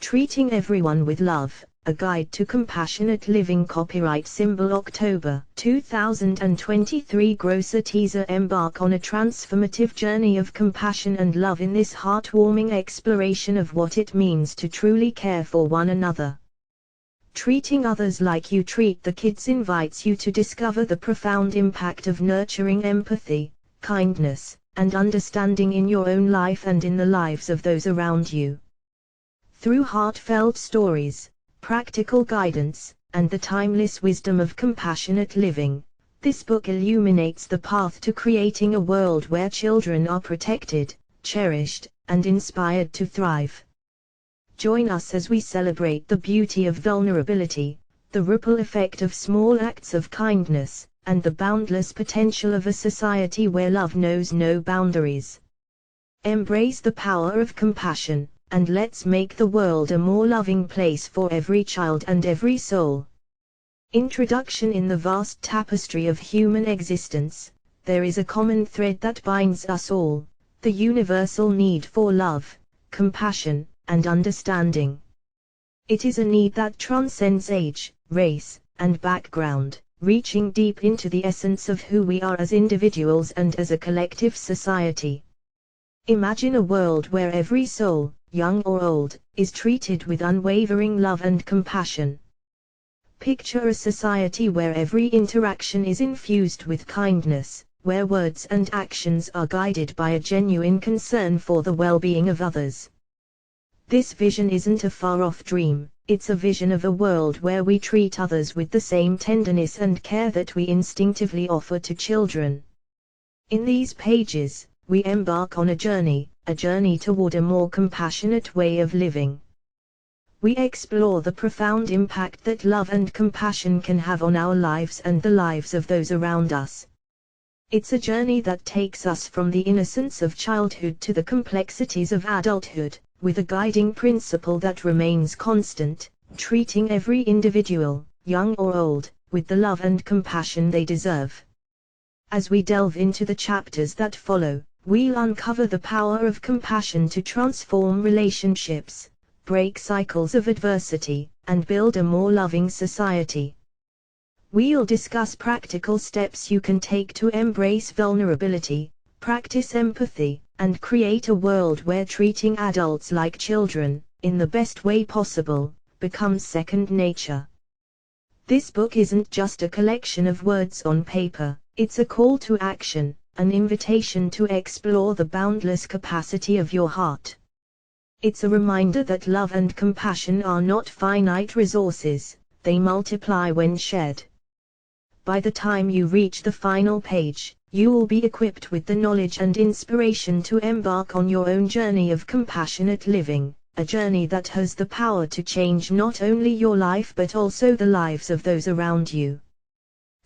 Treating Everyone with Love, A Guide to Compassionate Living. Copyright symbol October 2023. Grocer teaser. Embark on a transformative journey of compassion and love in this heartwarming exploration of what it means to truly care for one another. Treating Others Like You Treat the Kids invites you to discover the profound impact of nurturing empathy, kindness, and understanding in your own life and in the lives of those around you. Through heartfelt stories, practical guidance, and the timeless wisdom of compassionate living, this book illuminates the path to creating a world where children are protected, cherished, and inspired to thrive. Join us as we celebrate the beauty of vulnerability, the ripple effect of small acts of kindness, and the boundless potential of a society where love knows no boundaries. Embrace the power of compassion, and let's make the world a more loving place for every child and every soul. Introduction. In the vast tapestry of human existence, there is a common thread that binds us all: the universal need for love, compassion, and understanding. It is a need that transcends age, race, and background, reaching deep into the essence of who we are as individuals and as a collective society. Imagine a world where every soul, young or old, is treated with unwavering love and compassion. Picture a society where every interaction is infused with kindness, where words and actions are guided by a genuine concern for the well-being of others. This vision isn't a far-off dream, it's a vision of a world where we treat others with the same tenderness and care that we instinctively offer to children. In these pages, we embark on a journey toward a more compassionate way of living. We explore the profound impact that love and compassion can have on our lives and the lives of those around us. It's a journey that takes us from the innocence of childhood to the complexities of adulthood, with a guiding principle that remains constant: treating every individual, young or old, with the love and compassion they deserve. As we delve into the chapters that follow, we'll uncover the power of compassion to transform relationships, break cycles of adversity, and build a more loving society. We'll discuss practical steps you can take to embrace vulnerability, practice empathy, and create a world where treating adults like children, in the best way possible, becomes second nature. This book isn't just a collection of words on paper, it's a call to action, an invitation to explore the boundless capacity of your heart. It's a reminder that love and compassion are not finite resources, they multiply when shared. By the time you reach the final page, you will be equipped with the knowledge and inspiration to embark on your own journey of compassionate living, a journey that has the power to change not only your life but also the lives of those around you.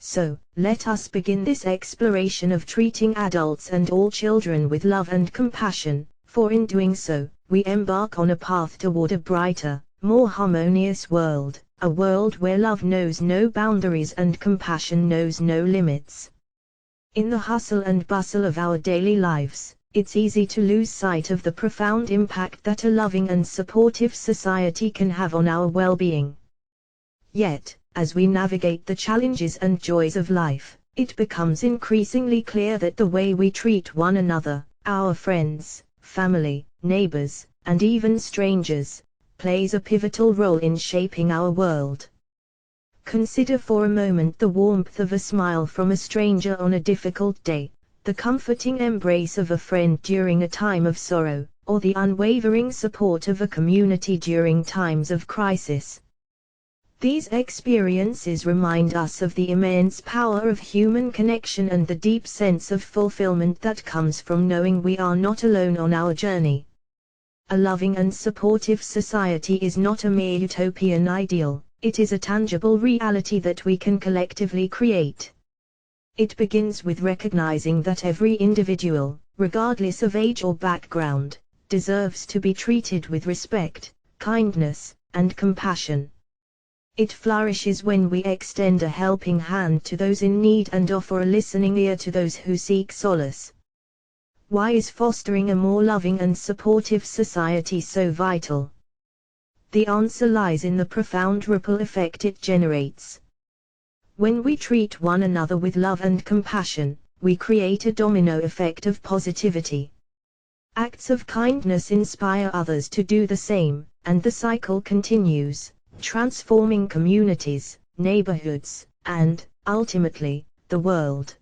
So, let us begin this exploration of treating adults and all children with love and compassion, for in doing so, we embark on a path toward a brighter, more harmonious world, a world where love knows no boundaries and compassion knows no limits. In the hustle and bustle of our daily lives, it's easy to lose sight of the profound impact that a loving and supportive society can have on our well-being. Yet, as we navigate the challenges and joys of life, it becomes increasingly clear that the way we treat one another, our friends, family, neighbors, and even strangers, plays a pivotal role in shaping our world. Consider for a moment the warmth of a smile from a stranger on a difficult day, the comforting embrace of a friend during a time of sorrow, or the unwavering support of a community during times of crisis. These experiences remind us of the immense power of human connection and the deep sense of fulfillment that comes from knowing we are not alone on our journey. A loving and supportive society is not a mere utopian ideal, it is a tangible reality that we can collectively create. It begins with recognizing that every individual, regardless of age or background, deserves to be treated with respect, kindness, and compassion. It flourishes when we extend a helping hand to those in need and offer a listening ear to those who seek solace. Why is fostering a more loving and supportive society so vital? The answer lies in the profound ripple effect it generates. When we treat one another with love and compassion, we create a domino effect of positivity. Acts of kindness inspire others to do the same, and the cycle continues, transforming communities, neighborhoods, and, ultimately, the world.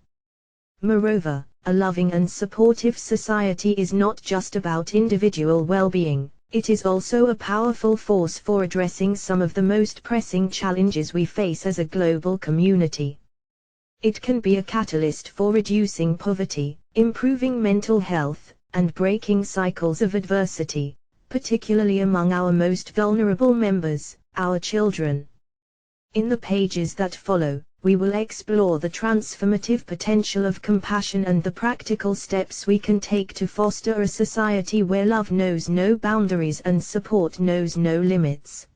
Moreover, a loving and supportive society is not just about individual well-being, it is also a powerful force for addressing some of the most pressing challenges we face as a global community. It can be a catalyst for reducing poverty, improving mental health, and breaking cycles of adversity, particularly among our most vulnerable members, our children. In the pages that follow, we will explore the transformative potential of compassion and the practical steps we can take to foster a society where love knows no boundaries and support knows no limits.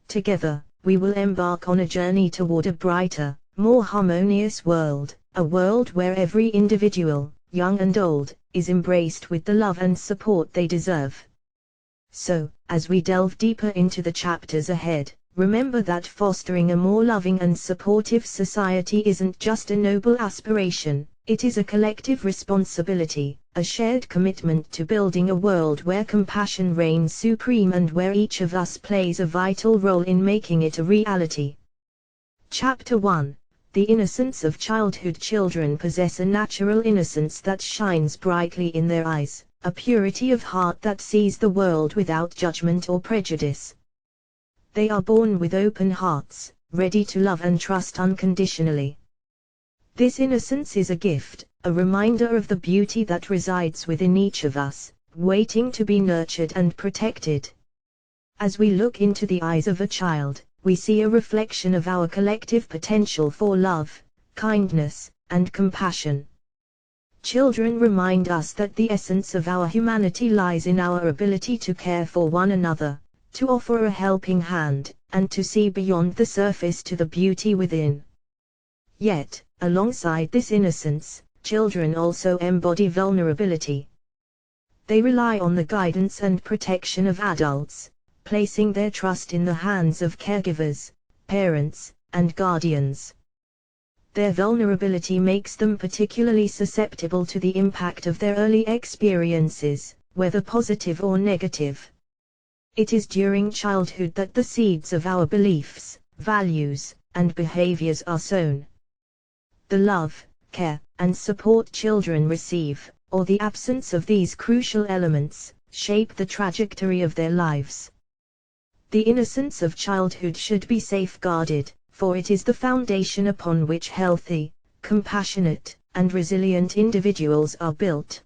Together, we will embark on a journey toward a brighter, more harmonious world, a world where every individual, young and old, is embraced with the love and support they deserve. So, as we delve deeper into the chapters ahead, remember that fostering a more loving and supportive society isn't just a noble aspiration, it is a collective responsibility, a shared commitment to building a world where compassion reigns supreme and where each of us plays a vital role in making it a reality. Chapter 1. The innocence of childhood. Children possess a natural innocence that shines brightly in their eyes, a purity of heart that sees the world without judgment or prejudice. They are born with open hearts, ready to love and trust unconditionally. This innocence is a gift, a reminder of the beauty that resides within each of us, waiting to be nurtured and protected. As we look into the eyes of a child, we see a reflection of our collective potential for love, kindness, and compassion. Children remind us that the essence of our humanity lies in our ability to care for one another, to offer a helping hand, and to see beyond the surface to the beauty within. Yet, alongside this innocence, children also embody vulnerability. They rely on the guidance and protection of adults, placing their trust in the hands of caregivers, parents, and guardians. Their vulnerability makes them particularly susceptible to the impact of their early experiences, whether positive or negative. It is during childhood that the seeds of our beliefs, values, and behaviors are sown. The love, care, and support children receive, or the absence of these crucial elements, shape the trajectory of their lives. The innocence of childhood should be safeguarded, for it is the foundation upon which healthy, compassionate, and resilient individuals are built.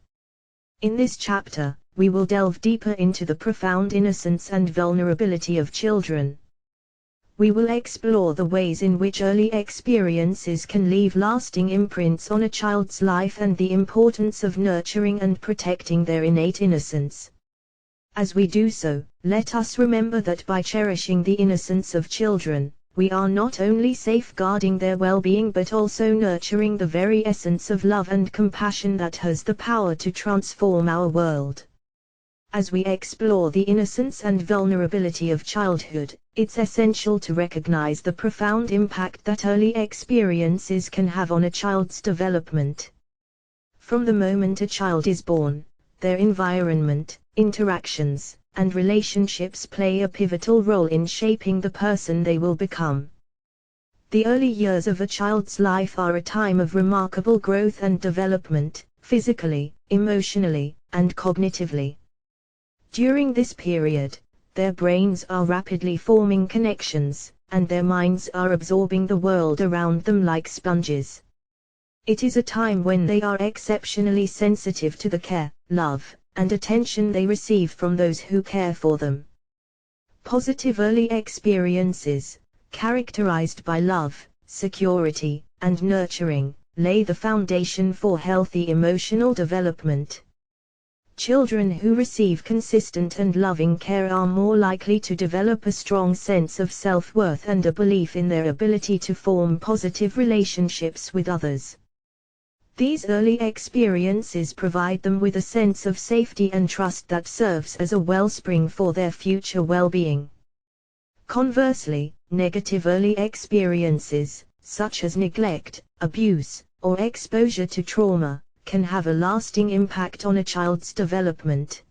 In this chapter, we will delve deeper into the profound innocence and vulnerability of children. We will explore the ways in which early experiences can leave lasting imprints on a child's life and the importance of nurturing and protecting their innate innocence. As we do so, let us remember that by cherishing the innocence of children, we are not only safeguarding their well-being but also nurturing the very essence of love and compassion that has the power to transform our world. As we explore the innocence and vulnerability of childhood, it's essential to recognize the profound impact that early experiences can have on a child's development. From the moment a child is born, their environment, interactions, and relationships play a pivotal role in shaping the person they will become. The early years of a child's life are a time of remarkable growth and development, physically, emotionally, and cognitively. During this period, their brains are rapidly forming connections, and their minds are absorbing the world around them like sponges. It is a time when they are exceptionally sensitive to the care, love, and attention they receive from those who care for them. Positive early experiences, characterized by love, security, and nurturing, lay the foundation for healthy emotional development. Children who receive consistent and loving care are more likely to develop a strong sense of self-worth and a belief in their ability to form positive relationships with others. These early experiences provide them with a sense of safety and trust that serves as a wellspring for their future well-being. Conversely, negative early experiences, such as neglect, abuse, or exposure to trauma, can have a lasting impact on a child's development.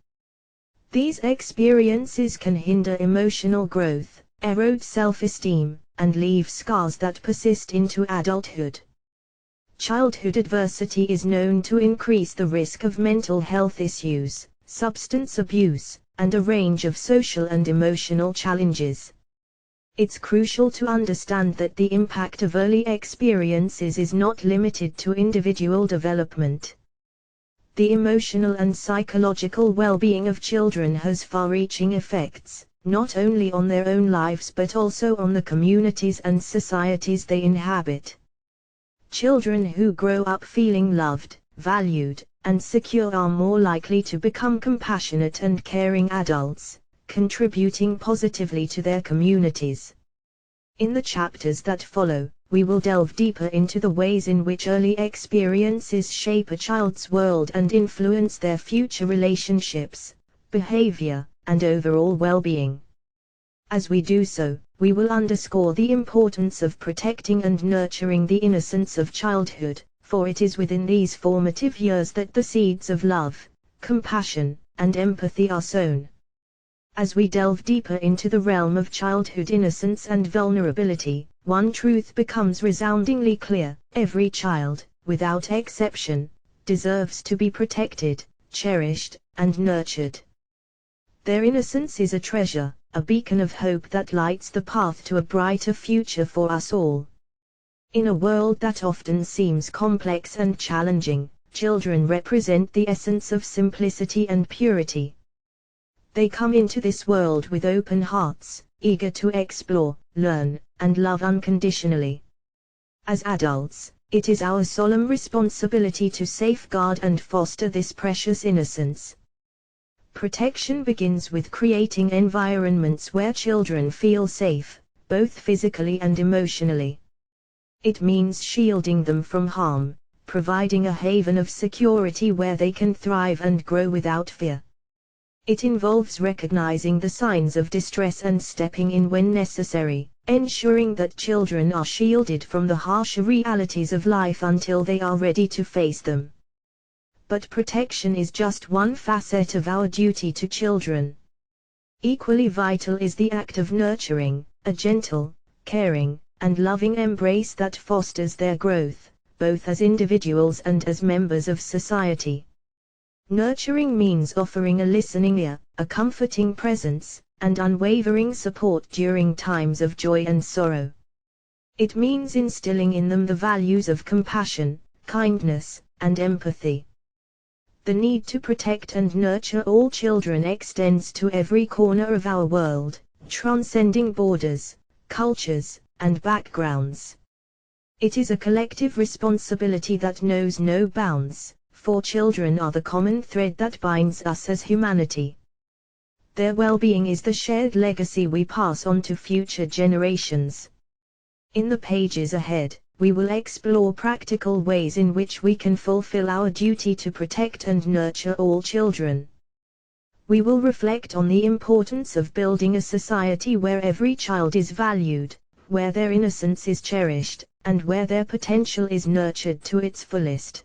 These experiences can hinder emotional growth, erode self-esteem, and leave scars that persist into adulthood. Childhood adversity is known to increase the risk of mental health issues, substance abuse, and a range of social and emotional challenges. It's crucial to understand that the impact of early experiences is not limited to individual development. The emotional and psychological well-being of children has far-reaching effects, not only on their own lives but also on the communities and societies they inhabit. Children who grow up feeling loved, valued, and secure are more likely to become compassionate and caring adults, contributing positively to their communities. In the chapters that follow, we will delve deeper into the ways in which early experiences shape a child's world and influence their future relationships, behavior, and overall well-being. As we do so, we will underscore the importance of protecting and nurturing the innocence of childhood, for it is within these formative years that the seeds of love, compassion, and empathy are sown. As we delve deeper into the realm of childhood innocence and vulnerability, one truth becomes resoundingly clear: every child, without exception, deserves to be protected, cherished, and nurtured. Their innocence is a treasure, a beacon of hope that lights the path to a brighter future for us all. In a world that often seems complex and challenging, children represent the essence of simplicity and purity. They come into this world with open hearts, eager to explore, learn, and love unconditionally. As adults, it is our solemn responsibility to safeguard and foster this precious innocence. Protection begins with creating environments where children feel safe, both physically and emotionally. It means shielding them from harm, providing a haven of security where they can thrive and grow without fear. It involves recognizing the signs of distress and stepping in when necessary, ensuring that children are shielded from the harsher realities of life until they are ready to face them. But protection is just one facet of our duty to children. Equally vital is the act of nurturing, a gentle, caring, and loving embrace that fosters their growth, both as individuals and as members of society. Nurturing means offering a listening ear, a comforting presence, and unwavering support during times of joy and sorrow. It means instilling in them the values of compassion, kindness, and empathy. The need to protect and nurture all children extends to every corner of our world, transcending borders, cultures, and backgrounds. It is a collective responsibility that knows no bounds, for children are the common thread that binds us as humanity. Their well-being is the shared legacy we pass on to future generations. In the pages ahead, we will explore practical ways in which we can fulfill our duty to protect and nurture all children. We will reflect on the importance of building a society where every child is valued, where their innocence is cherished, and where their potential is nurtured to its fullest.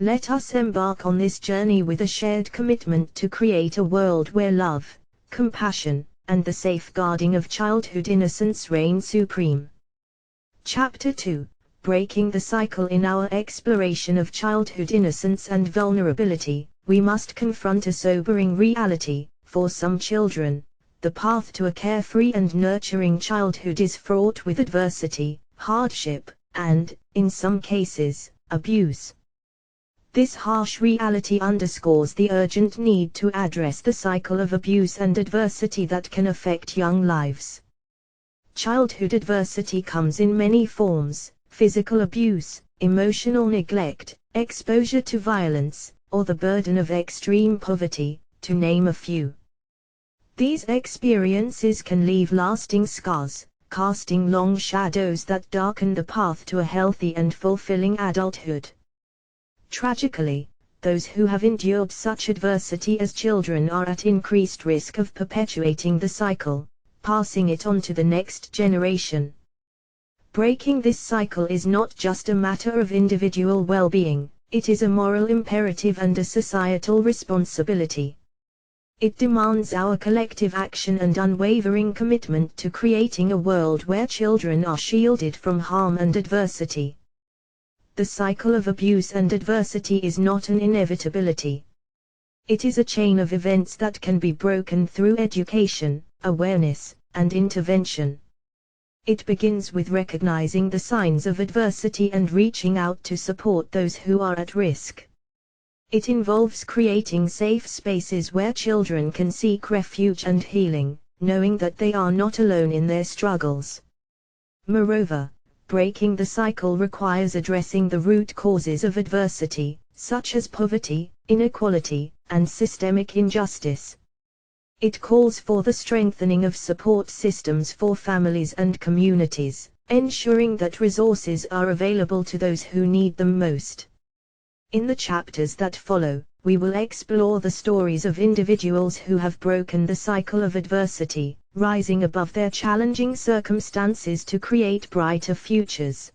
Let us embark on this journey with a shared commitment to create a world where love, compassion, and the safeguarding of childhood innocence reign supreme. Chapter 2: Breaking the Cycle. In our exploration of childhood innocence and vulnerability, we must confront a sobering reality: for some children, the path to a carefree and nurturing childhood is fraught with adversity, hardship, and, in some cases, abuse. This harsh reality underscores the urgent need to address the cycle of abuse and adversity that can affect young lives. Childhood adversity comes in many forms: physical abuse, emotional neglect, exposure to violence, or the burden of extreme poverty, to name a few. These experiences can leave lasting scars, casting long shadows that darken the path to a healthy and fulfilling adulthood. Tragically, those who have endured such adversity as children are at increased risk of perpetuating the cycle, passing it on to the next generation. Breaking this cycle is not just a matter of individual well-being, it is a moral imperative and a societal responsibility. It demands our collective action and unwavering commitment to creating a world where children are shielded from harm and adversity. The cycle of abuse and adversity is not an inevitability. It is a chain of events that can be broken through education, awareness, and intervention. It begins with recognizing the signs of adversity and reaching out to support those who are at risk. It involves creating safe spaces where children can seek refuge and healing, knowing that they are not alone in their struggles. Moreover, breaking the cycle requires addressing the root causes of adversity, such as poverty, inequality, and systemic injustice. It calls for the strengthening of support systems for families and communities, ensuring that resources are available to those who need them most. In the chapters that follow, we will explore the stories of individuals who have broken the cycle of adversity, rising above their challenging circumstances to create brighter futures.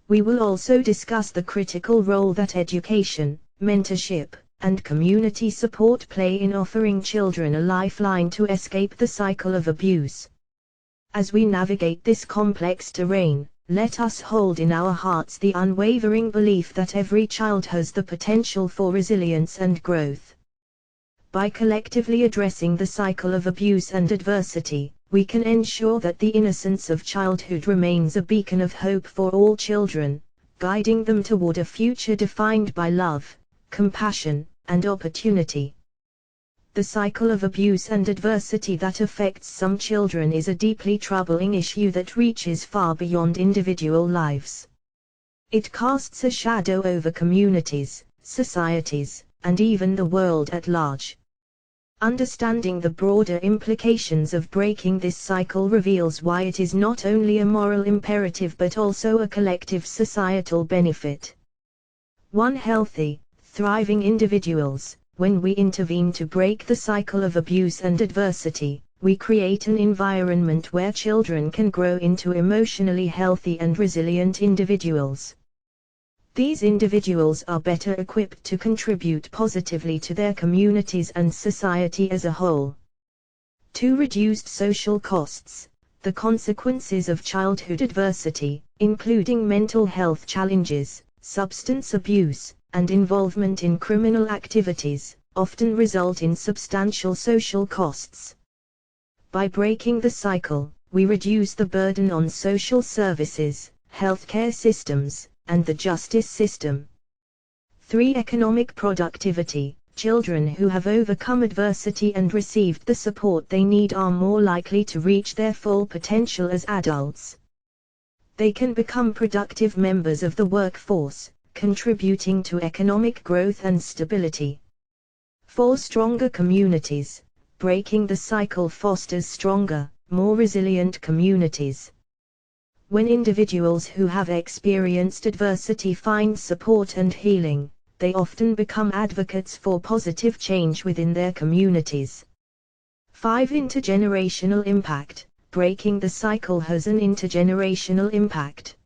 We will also discuss the critical role that education, mentorship, and community support play in offering children a lifeline to escape the cycle of abuse. As we navigate this complex terrain, let us hold in our hearts the unwavering belief that every child has the potential for resilience and growth. By collectively addressing the cycle of abuse and adversity, we can ensure that the innocence of childhood remains a beacon of hope for all children, guiding them toward a future defined by love, compassion, and opportunity. The cycle of abuse and adversity that affects some children is a deeply troubling issue that reaches far beyond individual lives. It casts a shadow over communities, societies, and even the world at large. Understanding the broader implications of breaking this cycle reveals why it is not only a moral imperative but also a collective societal benefit. One healthy, thriving individuals. When we intervene to break the cycle of abuse and adversity, we create an environment where children can grow into emotionally healthy and resilient individuals. These individuals are better equipped to contribute positively to their communities and society as a whole. 2. Reduced social costs. The consequences of childhood adversity, including mental health challenges, substance abuse, and involvement in criminal activities, often result in substantial social costs. By breaking the cycle, we reduce the burden on social services, healthcare systems, and the justice system. 3. Economic productivity. Children who have overcome adversity and received the support they need are more likely to reach their full potential as adults. They can become productive members of the workforce, contributing to economic growth and stability. 4. Stronger communities. Breaking the cycle fosters stronger, more resilient communities. When individuals who have experienced adversity find support and healing, they often become advocates for positive change within their communities. 5. Intergenerational impact. Breaking the cycle has an intergenerational impact.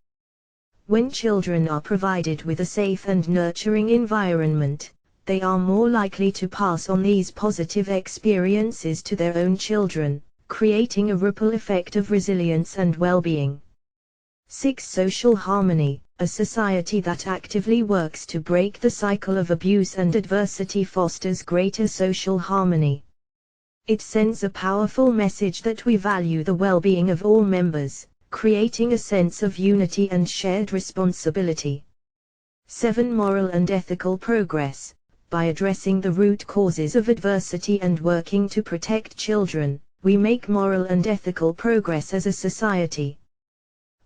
When children are provided with a safe and nurturing environment, they are more likely to pass on these positive experiences to their own children, creating a ripple effect of resilience and well-being. 6. Social harmony. A society that actively works to break the cycle of abuse and adversity fosters greater social harmony. It sends a powerful message that we value the well-being of all members, creating a sense of unity and shared responsibility. 7. Moral and ethical progress. By addressing the root causes of adversity and working to protect children, we make moral and ethical progress as a society.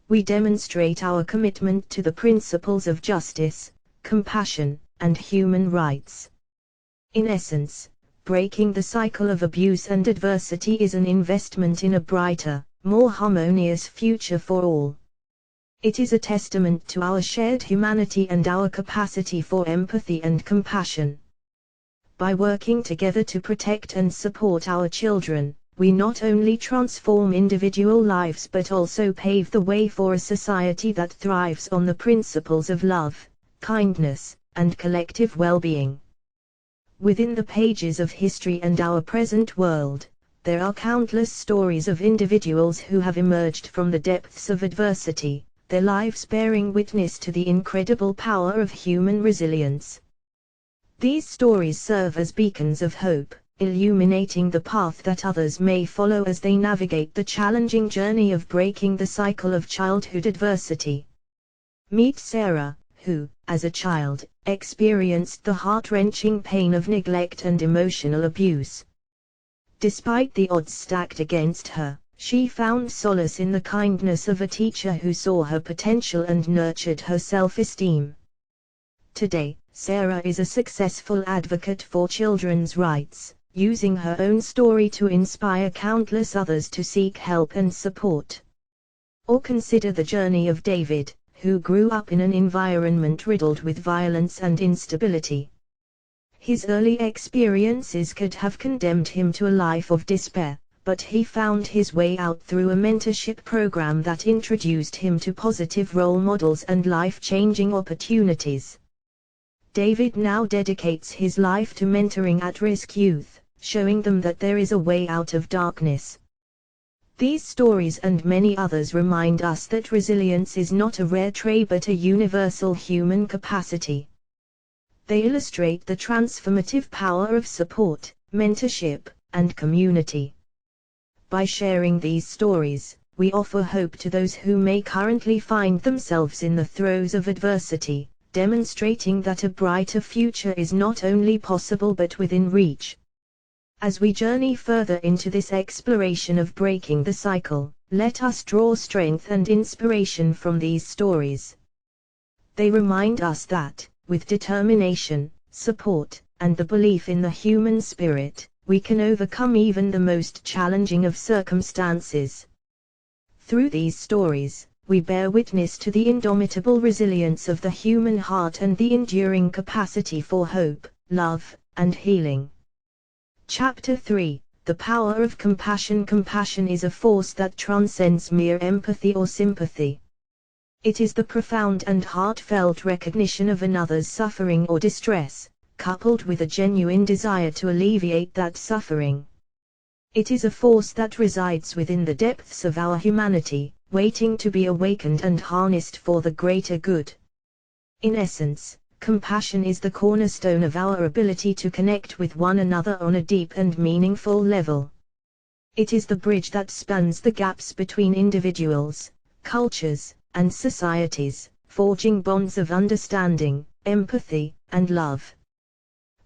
We demonstrate our commitment to the principles of justice, compassion, and human rights. In essence, breaking the cycle of abuse and adversity is an investment in a brighter, more harmonious future for all. It is a testament to our shared humanity and our capacity for empathy and compassion. By working together to protect and support our children, we not only transform individual lives but also pave the way for a society that thrives on the principles of love, kindness, and collective well-being. Within the pages of history and our present world, there are countless stories of individuals who have emerged from the depths of adversity, their lives bearing witness to the incredible power of human resilience. These stories serve as beacons of hope, illuminating the path that others may follow as they navigate the challenging journey of breaking the cycle of childhood adversity. Meet Sarah, who, as a child, experienced the heart-wrenching pain of neglect and emotional abuse. Despite the odds stacked against her, she found solace in the kindness of a teacher who saw her potential and nurtured her self-esteem. Today, Sarah is a successful advocate for children's rights, using her own story to inspire countless others to seek help and support. Or consider the journey of David, who grew up in an environment riddled with violence and instability. His early experiences could have condemned him to a life of despair, but he found his way out through a mentorship program that introduced him to positive role models and life-changing opportunities. David now dedicates his life to mentoring at-risk youth, showing them that there is a way out of darkness. These stories and many others remind us that resilience is not a rare trait but a universal human capacity. They illustrate the transformative power of support, mentorship, and community. By sharing these stories, we offer hope to those who may currently find themselves in the throes of adversity, demonstrating that a brighter future is not only possible but within reach. As we journey further into this exploration of breaking the cycle, let us draw strength and inspiration from these stories. They remind us that, with determination, support, and the belief in the human spirit, we can overcome even the most challenging of circumstances. Through these stories, we bear witness to the indomitable resilience of the human heart and the enduring capacity for hope, love, and healing. Chapter 3: The Power of Compassion. Compassion is a force that transcends mere empathy or sympathy. It is the profound and heartfelt recognition of another's suffering or distress, coupled with a genuine desire to alleviate that suffering. It is a force that resides within the depths of our humanity, waiting to be awakened and harnessed for the greater good. In essence, compassion is the cornerstone of our ability to connect with one another on a deep and meaningful level. It is the bridge that spans the gaps between individuals, cultures, and societies, forging bonds of understanding, empathy, and love.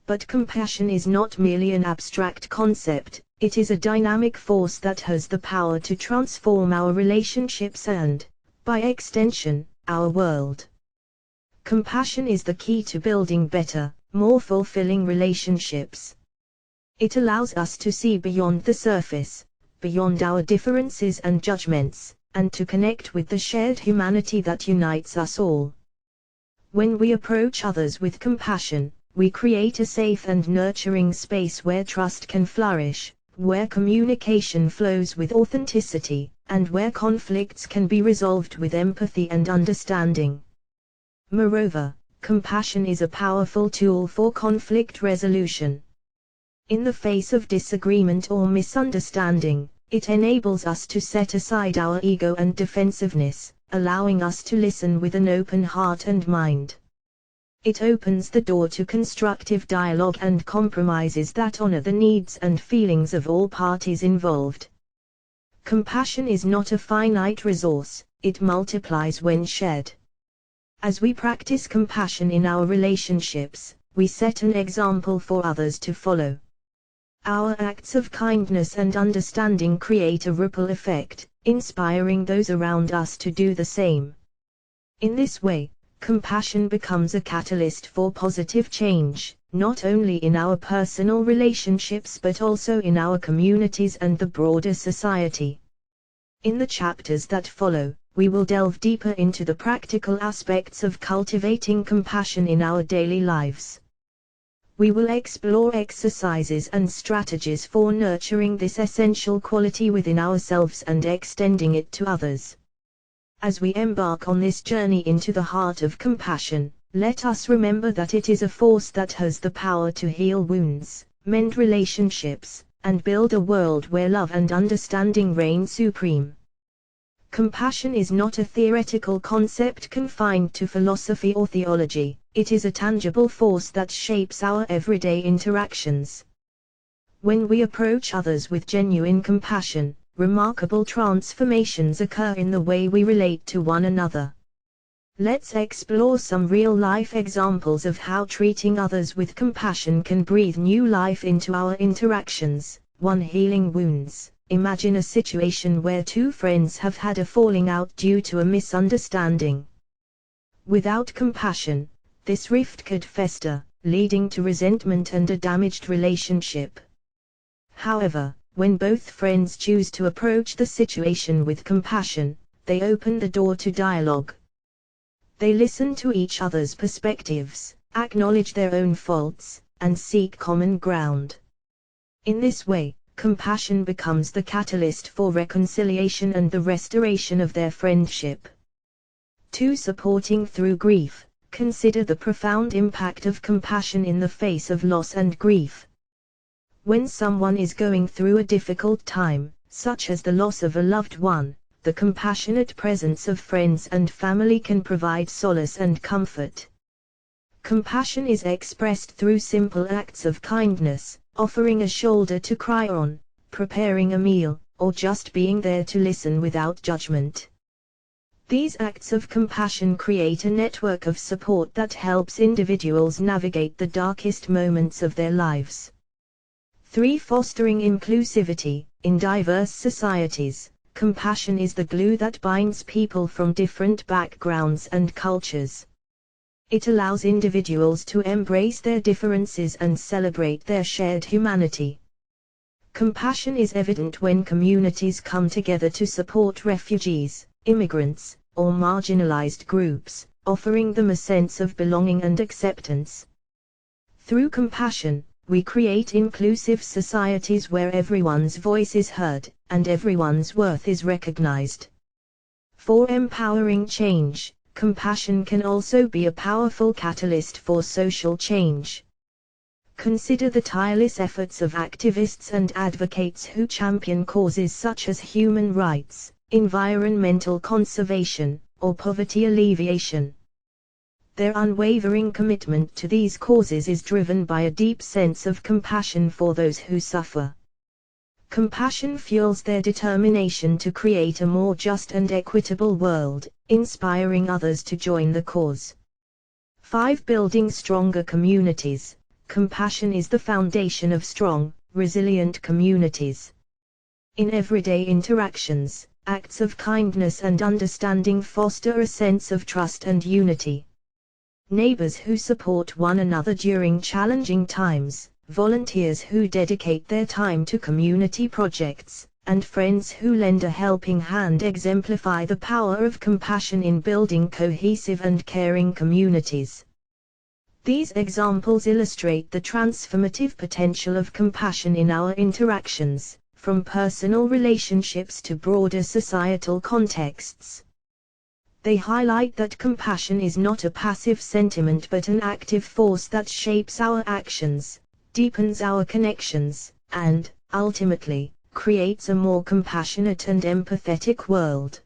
But compassion is not merely an abstract concept, it is a dynamic force that has the power to transform our relationships and, by extension, our world. Compassion is the key to building better, more fulfilling relationships. It allows us to see beyond the surface, beyond our differences and judgments, and to connect with the shared humanity that unites us all. When we approach others with compassion, we create a safe and nurturing space where trust can flourish, where communication flows with authenticity, and where conflicts can be resolved with empathy and understanding. Moreover, compassion is a powerful tool for conflict resolution. In the face of disagreement or misunderstanding, it enables us to set aside our ego and defensiveness, allowing us to listen with an open heart and mind. It opens the door to constructive dialogue and compromises that honor the needs and feelings of all parties involved. Compassion is not a finite resource, it multiplies when shared. As we practice compassion in our relationships, we set an example for others to follow. Our acts of kindness and understanding create a ripple effect, inspiring those around us to do the same. In this way, compassion becomes a catalyst for positive change, not only in our personal relationships but also in our communities and the broader society. In the chapters that follow, we will delve deeper into the practical aspects of cultivating compassion in our daily lives. We will explore exercises and strategies for nurturing this essential quality within ourselves and extending it to others. As we embark on this journey into the heart of compassion, let us remember that it is a force that has the power to heal wounds, mend relationships, and build a world where love and understanding reign supreme. Compassion is not a theoretical concept confined to philosophy or theology. It is a tangible force that shapes our everyday interactions. When we approach others with genuine compassion, remarkable transformations occur in the way we relate to one another. Let's explore some real-life examples of how treating others with compassion can breathe new life into our interactions. 1. Healing wounds. Imagine a situation where two friends have had a falling out due to a misunderstanding. Without compassion, this rift could fester, leading to resentment and a damaged relationship. However, when both friends choose to approach the situation with compassion, they open the door to dialogue. They listen to each other's perspectives, acknowledge their own faults, and seek common ground. In this way, compassion becomes the catalyst for reconciliation and the restoration of their friendship. 2. Supporting through grief. Consider the profound impact of compassion in the face of loss and grief. When someone is going through a difficult time, such as the loss of a loved one, the compassionate presence of friends and family can provide solace and comfort. Compassion is expressed through simple acts of kindness, offering a shoulder to cry on, preparing a meal, or just being there to listen without judgment. These acts of compassion create a network of support that helps individuals navigate the darkest moments of their lives. 3. Fostering inclusivity. In diverse societies, compassion is the glue that binds people from different backgrounds and cultures. It allows individuals to embrace their differences and celebrate their shared humanity. Compassion is evident when communities come together to support refugees, immigrants, or marginalized groups, offering them a sense of belonging and acceptance. Through compassion, we create inclusive societies where everyone's voice is heard, and everyone's worth is recognized. 4. Empowering change. Compassion can also be a powerful catalyst for social change. Consider the tireless efforts of activists and advocates who champion causes such as human rights, environmental conservation, or poverty alleviation. Their unwavering commitment to these causes is driven by a deep sense of compassion for those who suffer. Compassion fuels their determination to create a more just and equitable world, inspiring others to join the cause. 5. Building stronger communities. Compassion is the foundation of strong, resilient communities. In everyday interactions, acts of kindness and understanding foster a sense of trust and unity. Neighbors who support one another during challenging times, volunteers who dedicate their time to community projects, and friends who lend a helping hand exemplify the power of compassion in building cohesive and caring communities. These examples illustrate the transformative potential of compassion in our interactions, from personal relationships to broader societal contexts. They highlight that compassion is not a passive sentiment but an active force that shapes our actions, deepens our connections, and, ultimately, creates a more compassionate and empathetic world.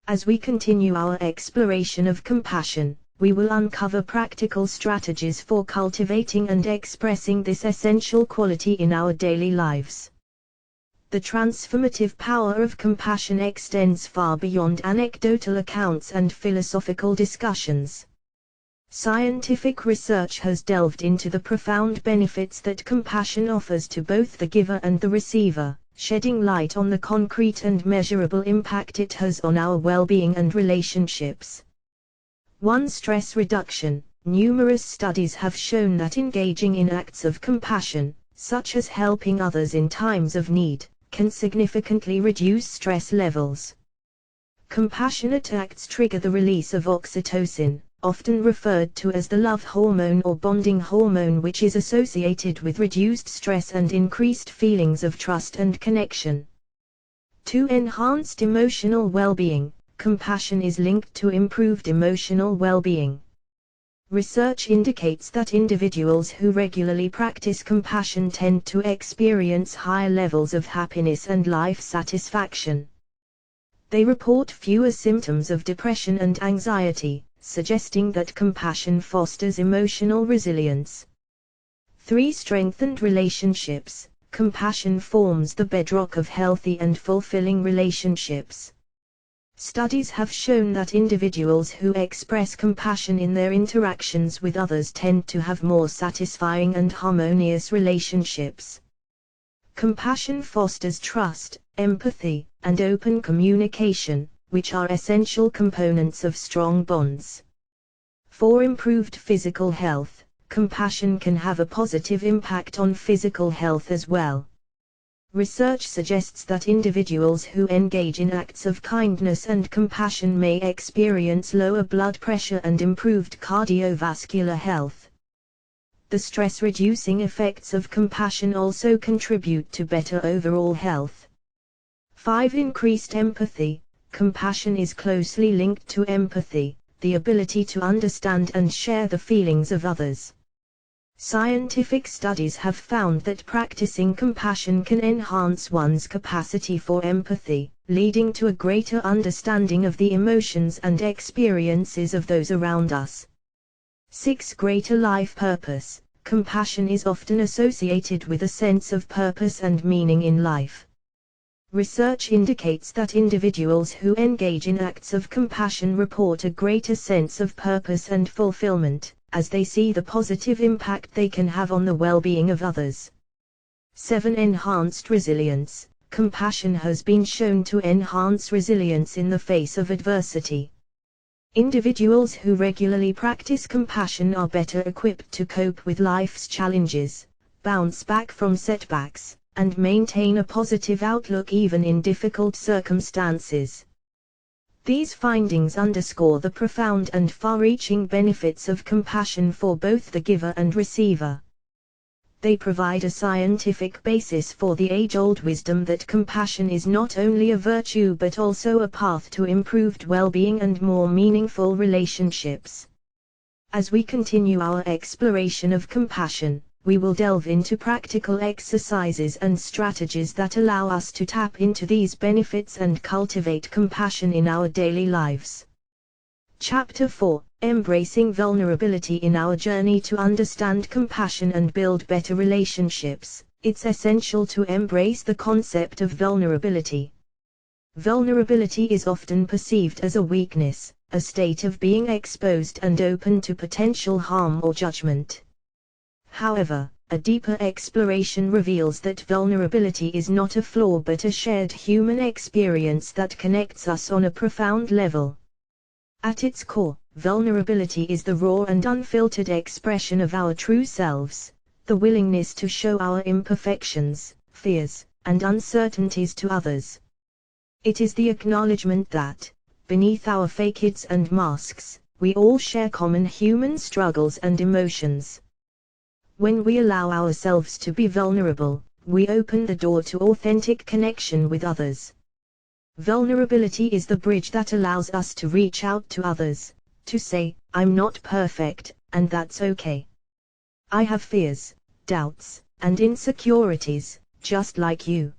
As we continue our exploration of compassion, we will uncover practical strategies for cultivating and expressing this essential quality in our daily lives. The transformative power of compassion extends far beyond anecdotal accounts and philosophical discussions. Scientific research has delved into the profound benefits that compassion offers to both the giver and the receiver, shedding light on the concrete and measurable impact it has on our well-being and relationships. 1. Stress reduction. Numerous studies have shown that engaging in acts of compassion, such as helping others in times of need, can significantly reduce stress levels. Compassionate acts trigger the release of oxytocin, often referred to as the love hormone or bonding hormone, which is associated with reduced stress and increased feelings of trust and connection. To enhanced emotional well-being, compassion is linked to improved emotional well-being. Research indicates that individuals who regularly practice compassion tend to experience higher levels of happiness and life satisfaction. They report fewer symptoms of depression and anxiety, suggesting that compassion fosters emotional resilience. 3. Strengthened relationships. Compassion forms the bedrock of healthy and fulfilling relationships. Studies have shown that individuals who express compassion in their interactions with others tend to have more satisfying and harmonious relationships. Compassion fosters trust, empathy, and open communication, which are essential components of strong bonds. For improved physical health, compassion can have a positive impact on physical health as well. Research suggests that individuals who engage in acts of kindness and compassion may experience lower blood pressure and improved cardiovascular health. The stress-reducing effects of compassion also contribute to better overall health. 5. Increased empathy. Compassion is closely linked to empathy, the ability to understand and share the feelings of others. Scientific studies have found that practicing compassion can enhance one's capacity for empathy, leading to a greater understanding of the emotions and experiences of those around us. 6. Greater life purpose. Compassion is often associated with a sense of purpose and meaning in life. Research indicates that individuals who engage in acts of compassion report a greater sense of purpose and fulfillment, as they see the positive impact they can have on the well-being of others. 7. Enhanced resilience. Compassion has been shown to enhance resilience in the face of adversity. Individuals who regularly practice compassion are better equipped to cope with life's challenges, bounce back from setbacks, and maintain a positive outlook even in difficult circumstances. These findings underscore the profound and far-reaching benefits of compassion for both the giver and receiver. They provide a scientific basis for the age-old wisdom that compassion is not only a virtue but also a path to improved well-being and more meaningful relationships. As we continue our exploration of compassion, we will delve into practical exercises and strategies that allow us to tap into these benefits and cultivate compassion in our daily lives. Chapter 4: Embracing vulnerability. In our journey to understand compassion and build better relationships, it's essential to embrace the concept of vulnerability. Vulnerability is often perceived as a weakness, a state of being exposed and open to potential harm or judgment. However, a deeper exploration reveals that vulnerability is not a flaw but a shared human experience that connects us on a profound level. At its core, vulnerability is the raw and unfiltered expression of our true selves, the willingness to show our imperfections, fears, and uncertainties to others. It is the acknowledgement that, beneath our facades and masks, we all share common human struggles and emotions. When we allow ourselves to be vulnerable, we open the door to authentic connection with others. Vulnerability is the bridge that allows us to reach out to others, to say, "I'm not perfect, and that's okay. I have fears, doubts, and insecurities, just like you."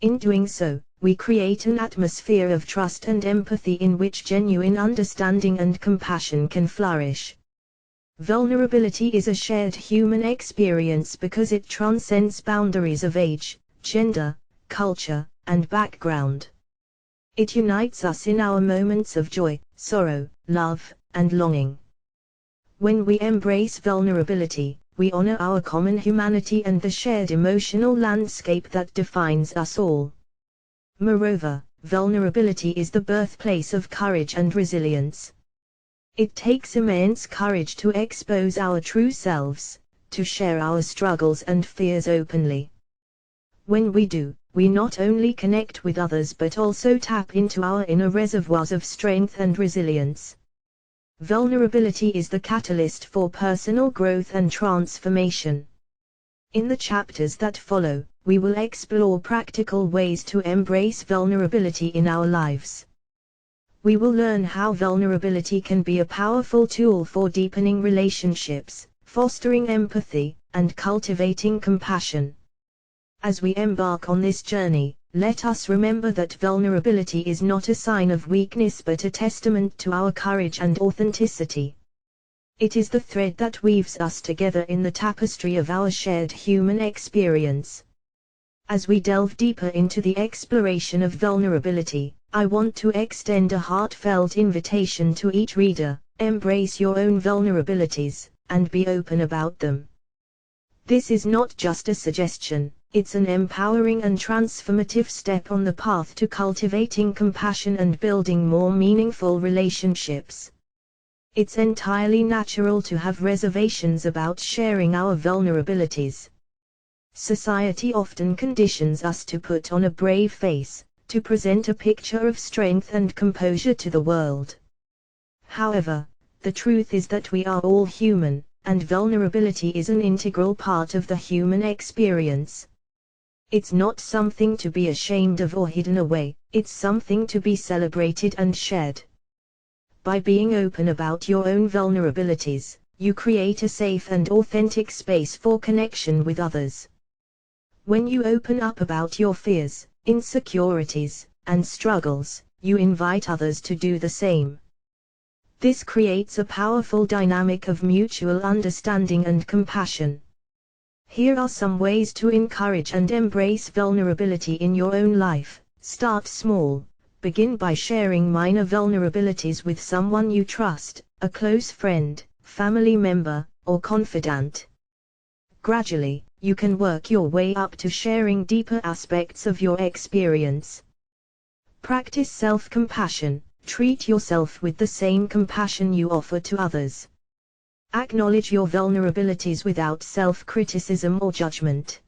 In doing so, we create an atmosphere of trust and empathy in which genuine understanding and compassion can flourish. Vulnerability is a shared human experience because it transcends boundaries of age, gender, culture, and background. It unites us in our moments of joy, sorrow, love, and longing. When we embrace vulnerability, we honor our common humanity and the shared emotional landscape that defines us all. Moreover, vulnerability is the birthplace of courage and resilience. It takes immense courage to expose our true selves, to share our struggles and fears openly. When we do, we not only connect with others but also tap into our inner reservoirs of strength and resilience. Vulnerability is the catalyst for personal growth and transformation. In the chapters that follow, we will explore practical ways to embrace vulnerability in our lives. We will learn how vulnerability can be a powerful tool for deepening relationships, fostering empathy, and cultivating compassion. As we embark on this journey, let us remember that vulnerability is not a sign of weakness but a testament to our courage and authenticity. It is the thread that weaves us together in the tapestry of our shared human experience. As we delve deeper into the exploration of vulnerability, I want to extend a heartfelt invitation to each reader: embrace your own vulnerabilities, and be open about them. This is not just a suggestion, it's an empowering and transformative step on the path to cultivating compassion and building more meaningful relationships. It's entirely natural to have reservations about sharing our vulnerabilities. Society often conditions us to put on a brave face, to present a picture of strength and composure to the world. However, the truth is that we are all human, and vulnerability is an integral part of the human experience. It's not something to be ashamed of or hidden away, it's something to be celebrated and shared. By being open about your own vulnerabilities, you create a safe and authentic space for connection with others. When you open up about your fears, insecurities, and struggles, you invite others to do the same. This creates a powerful dynamic of mutual understanding and compassion. Here are some ways to encourage and embrace vulnerability in your own life. Start small. Begin by sharing minor vulnerabilities with someone you trust, a close friend, family member, or confidant. Gradually, you can work your way up to sharing deeper aspects of your experience. Practice self-compassion. Treat yourself with the same compassion you offer to others. Acknowledge your vulnerabilities without self-criticism or judgment.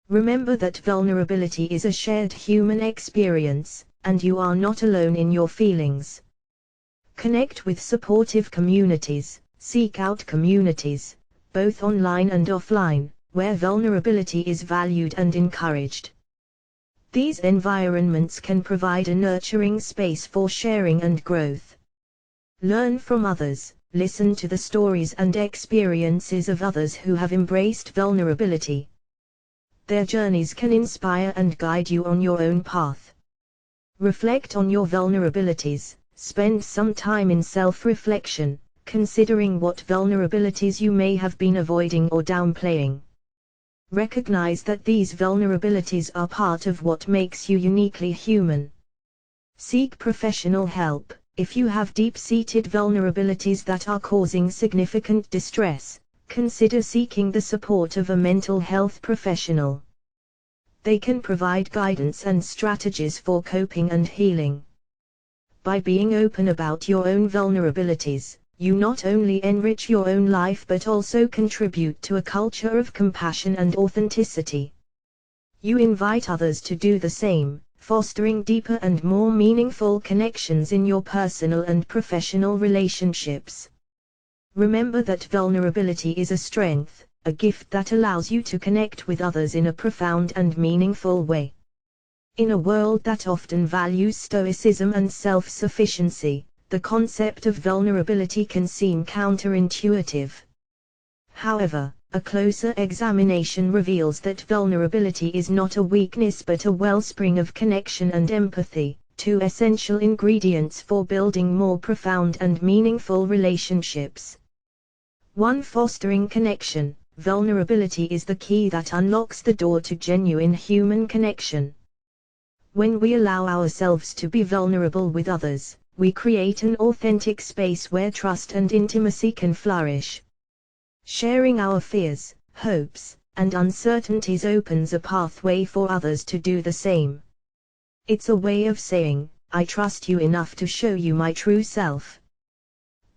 Remember that vulnerability is a shared human experience, and you are not alone in your feelings. Connect with supportive communities. Seek out communities, both online and offline, where vulnerability is valued and encouraged. These environments can provide a nurturing space for sharing and growth. Learn from others. Listen to the stories and experiences of others who have embraced vulnerability. Their journeys can inspire and guide you on your own path. Reflect on your vulnerabilities. Spend some time in self-reflection, considering what vulnerabilities you may have been avoiding or downplaying. Recognize that these vulnerabilities are part of what makes you uniquely human. Seek professional help. If you have deep-seated vulnerabilities that are causing significant distress, consider seeking the support of a mental health professional. They can provide guidance and strategies for coping and healing. By being open about your own vulnerabilities, you not only enrich your own life but also contribute to a culture of compassion and authenticity. You invite others to do the same, fostering deeper and more meaningful connections in your personal and professional relationships. Remember that vulnerability is a strength, a gift that allows you to connect with others in a profound and meaningful way. In a world that often values stoicism and self-sufficiency, the concept of vulnerability can seem counterintuitive. However, a closer examination reveals that vulnerability is not a weakness but a wellspring of connection and empathy, two essential ingredients for building more profound and meaningful relationships. 1. Fostering connection. Vulnerability is the key that unlocks the door to genuine human connection. When we allow ourselves to be vulnerable with others, we create an authentic space where trust and intimacy can flourish. Sharing our fears, hopes, and uncertainties opens a pathway for others to do the same. It's a way of saying, "I trust you enough to show you my true self."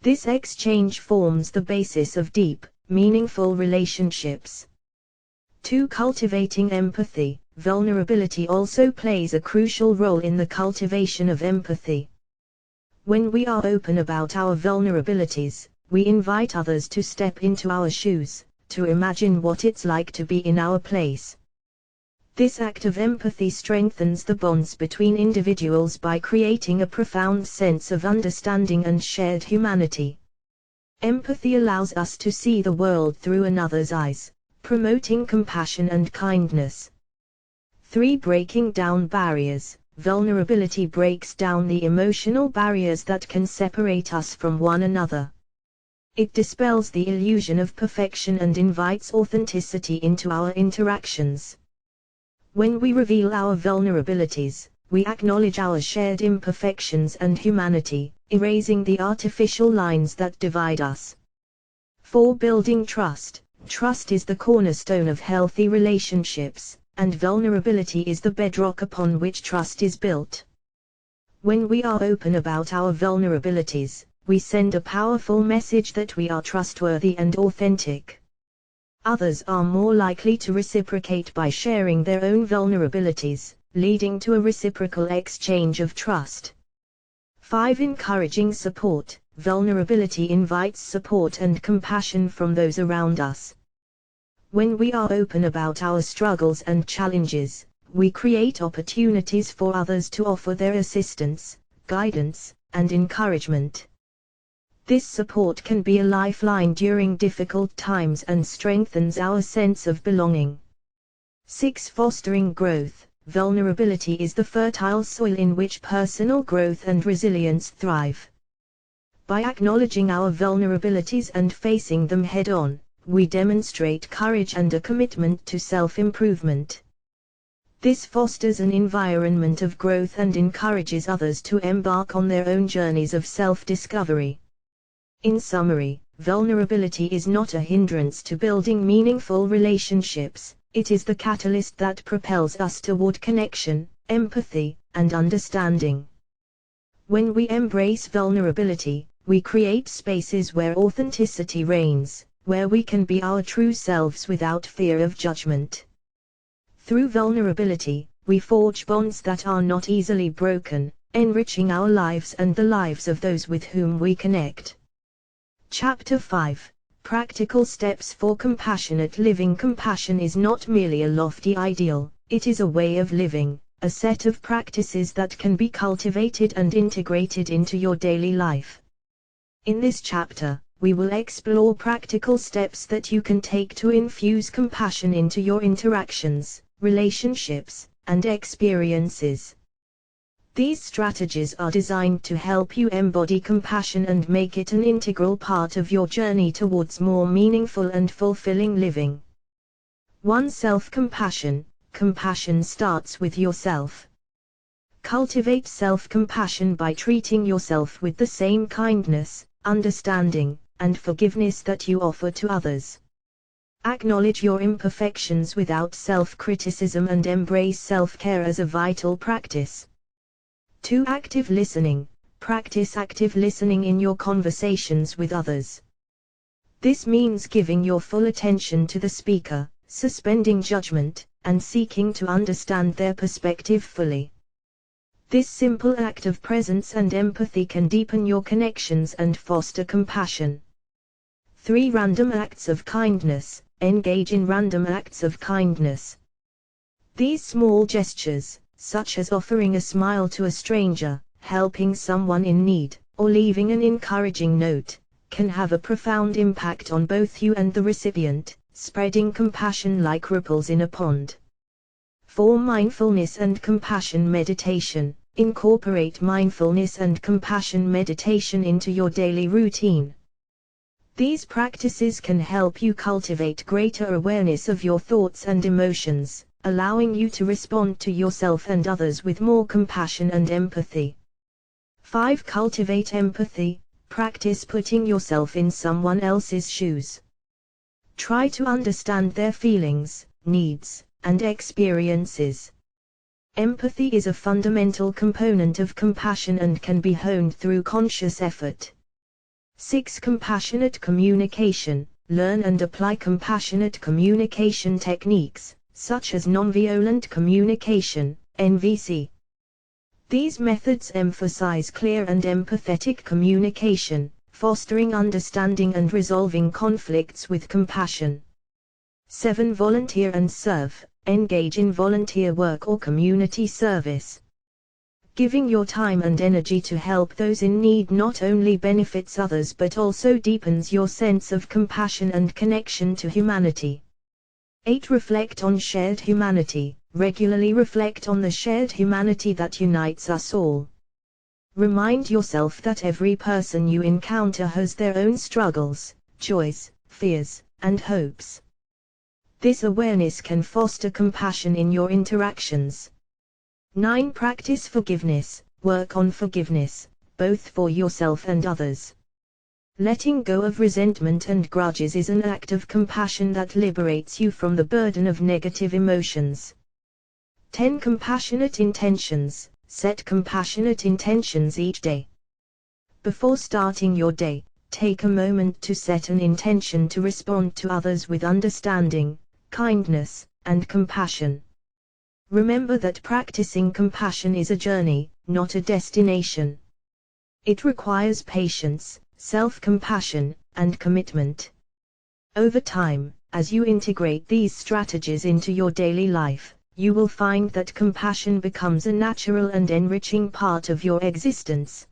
This exchange forms the basis of deep, meaningful relationships. 2. Cultivating empathy. Vulnerability also plays a crucial role in the cultivation of empathy. When we are open about our vulnerabilities, we invite others to step into our shoes, to imagine what it's like to be in our place. This act of empathy strengthens the bonds between individuals by creating a profound sense of understanding and shared humanity. Empathy allows us to see the world through another's eyes, promoting compassion and kindness. 3. Breaking down barriers. Vulnerability breaks down the emotional barriers that can separate us from one another. It dispels the illusion of perfection and invites authenticity into our interactions. When we reveal our vulnerabilities, we acknowledge our shared imperfections and humanity, erasing the artificial lines that divide us. 4. Building trust. Trust is the cornerstone of healthy relationships, and vulnerability is the bedrock upon which trust is built. When we are open about our vulnerabilities, we send a powerful message that we are trustworthy and authentic. Others are more likely to reciprocate by sharing their own vulnerabilities, leading to a reciprocal exchange of trust. 5. Encouraging support. Vulnerability invites support and compassion from those around us. When we are open about our struggles and challenges, we create opportunities for others to offer their assistance, guidance, and encouragement. This support can be a lifeline during difficult times and strengthens our sense of belonging. 6. Fostering growth. Vulnerability is the fertile soil in which personal growth and resilience thrive. By acknowledging our vulnerabilities and facing them head-on, we demonstrate courage and a commitment to self-improvement. This fosters an environment of growth and encourages others to embark on their own journeys of self-discovery. In summary, vulnerability is not a hindrance to building meaningful relationships, it is the catalyst that propels us toward connection, empathy, and understanding. When we embrace vulnerability, we create spaces where authenticity reigns, where we can be our true selves without fear of judgment. Through vulnerability, we forge bonds that are not easily broken, enriching our lives and the lives of those with whom we connect. Chapter 5. Practical Steps for Compassionate Living. Compassion is not merely a lofty ideal, it is a way of living, a set of practices that can be cultivated and integrated into your daily life. In this chapter, we will explore practical steps that you can take to infuse compassion into your interactions, relationships, and experiences. These strategies are designed to help you embody compassion and make it an integral part of your journey towards more meaningful and fulfilling living. 1. Self-compassion. Compassion starts with yourself. Cultivate self-compassion by treating yourself with the same kindness, understanding, and forgiveness that you offer to others. Acknowledge your imperfections without self-criticism and embrace self-care as a vital practice. 2. Active listening. Practice active listening in your conversations with others. This means giving your full attention to the speaker, suspending judgment, and seeking to understand their perspective fully. This simple act of presence and empathy can deepen your connections and foster compassion. 3. Random acts of kindness. Engage in random acts of kindness. These small gestures, such as offering a smile to a stranger, helping someone in need, or leaving an encouraging note, can have a profound impact on both you and the recipient, spreading compassion like ripples in a pond. 4. Mindfulness and compassion meditation. Incorporate mindfulness and compassion meditation into your daily routine. These practices can help you cultivate greater awareness of your thoughts and emotions, allowing you to respond to yourself and others with more compassion and empathy. 5. Cultivate empathy. Practice putting yourself in someone else's shoes. Try to understand their feelings, needs, and experiences. Empathy is a fundamental component of compassion and can be honed through conscious effort. 6. Compassionate communication. Learn and apply compassionate communication techniques, such as nonviolent communication, NVC. These methods emphasize clear and empathetic communication, fostering understanding and resolving conflicts with compassion. 7. Volunteer and serve. Engage in volunteer work or community service. Giving your time and energy to help those in need not only benefits others but also deepens your sense of compassion and connection to humanity. 8. Reflect on shared humanity. Regularly reflect on the shared humanity that unites us all. Remind yourself that every person you encounter has their own struggles, joys, fears, and hopes. This awareness can foster compassion in your interactions. 9. Practice forgiveness. Work on forgiveness, both for yourself and others. Letting go of resentment and grudges is an act of compassion that liberates you from the burden of negative emotions. 10. Compassionate intentions. Set compassionate intentions each day. Before starting your day, take a moment to set an intention to respond to others with understanding, kindness, and compassion. Remember that practicing compassion is a journey, not a destination. It requires patience, self-compassion, and commitment. Over time, as you integrate these strategies into your daily life, you will find that compassion becomes a natural and enriching part of your existence.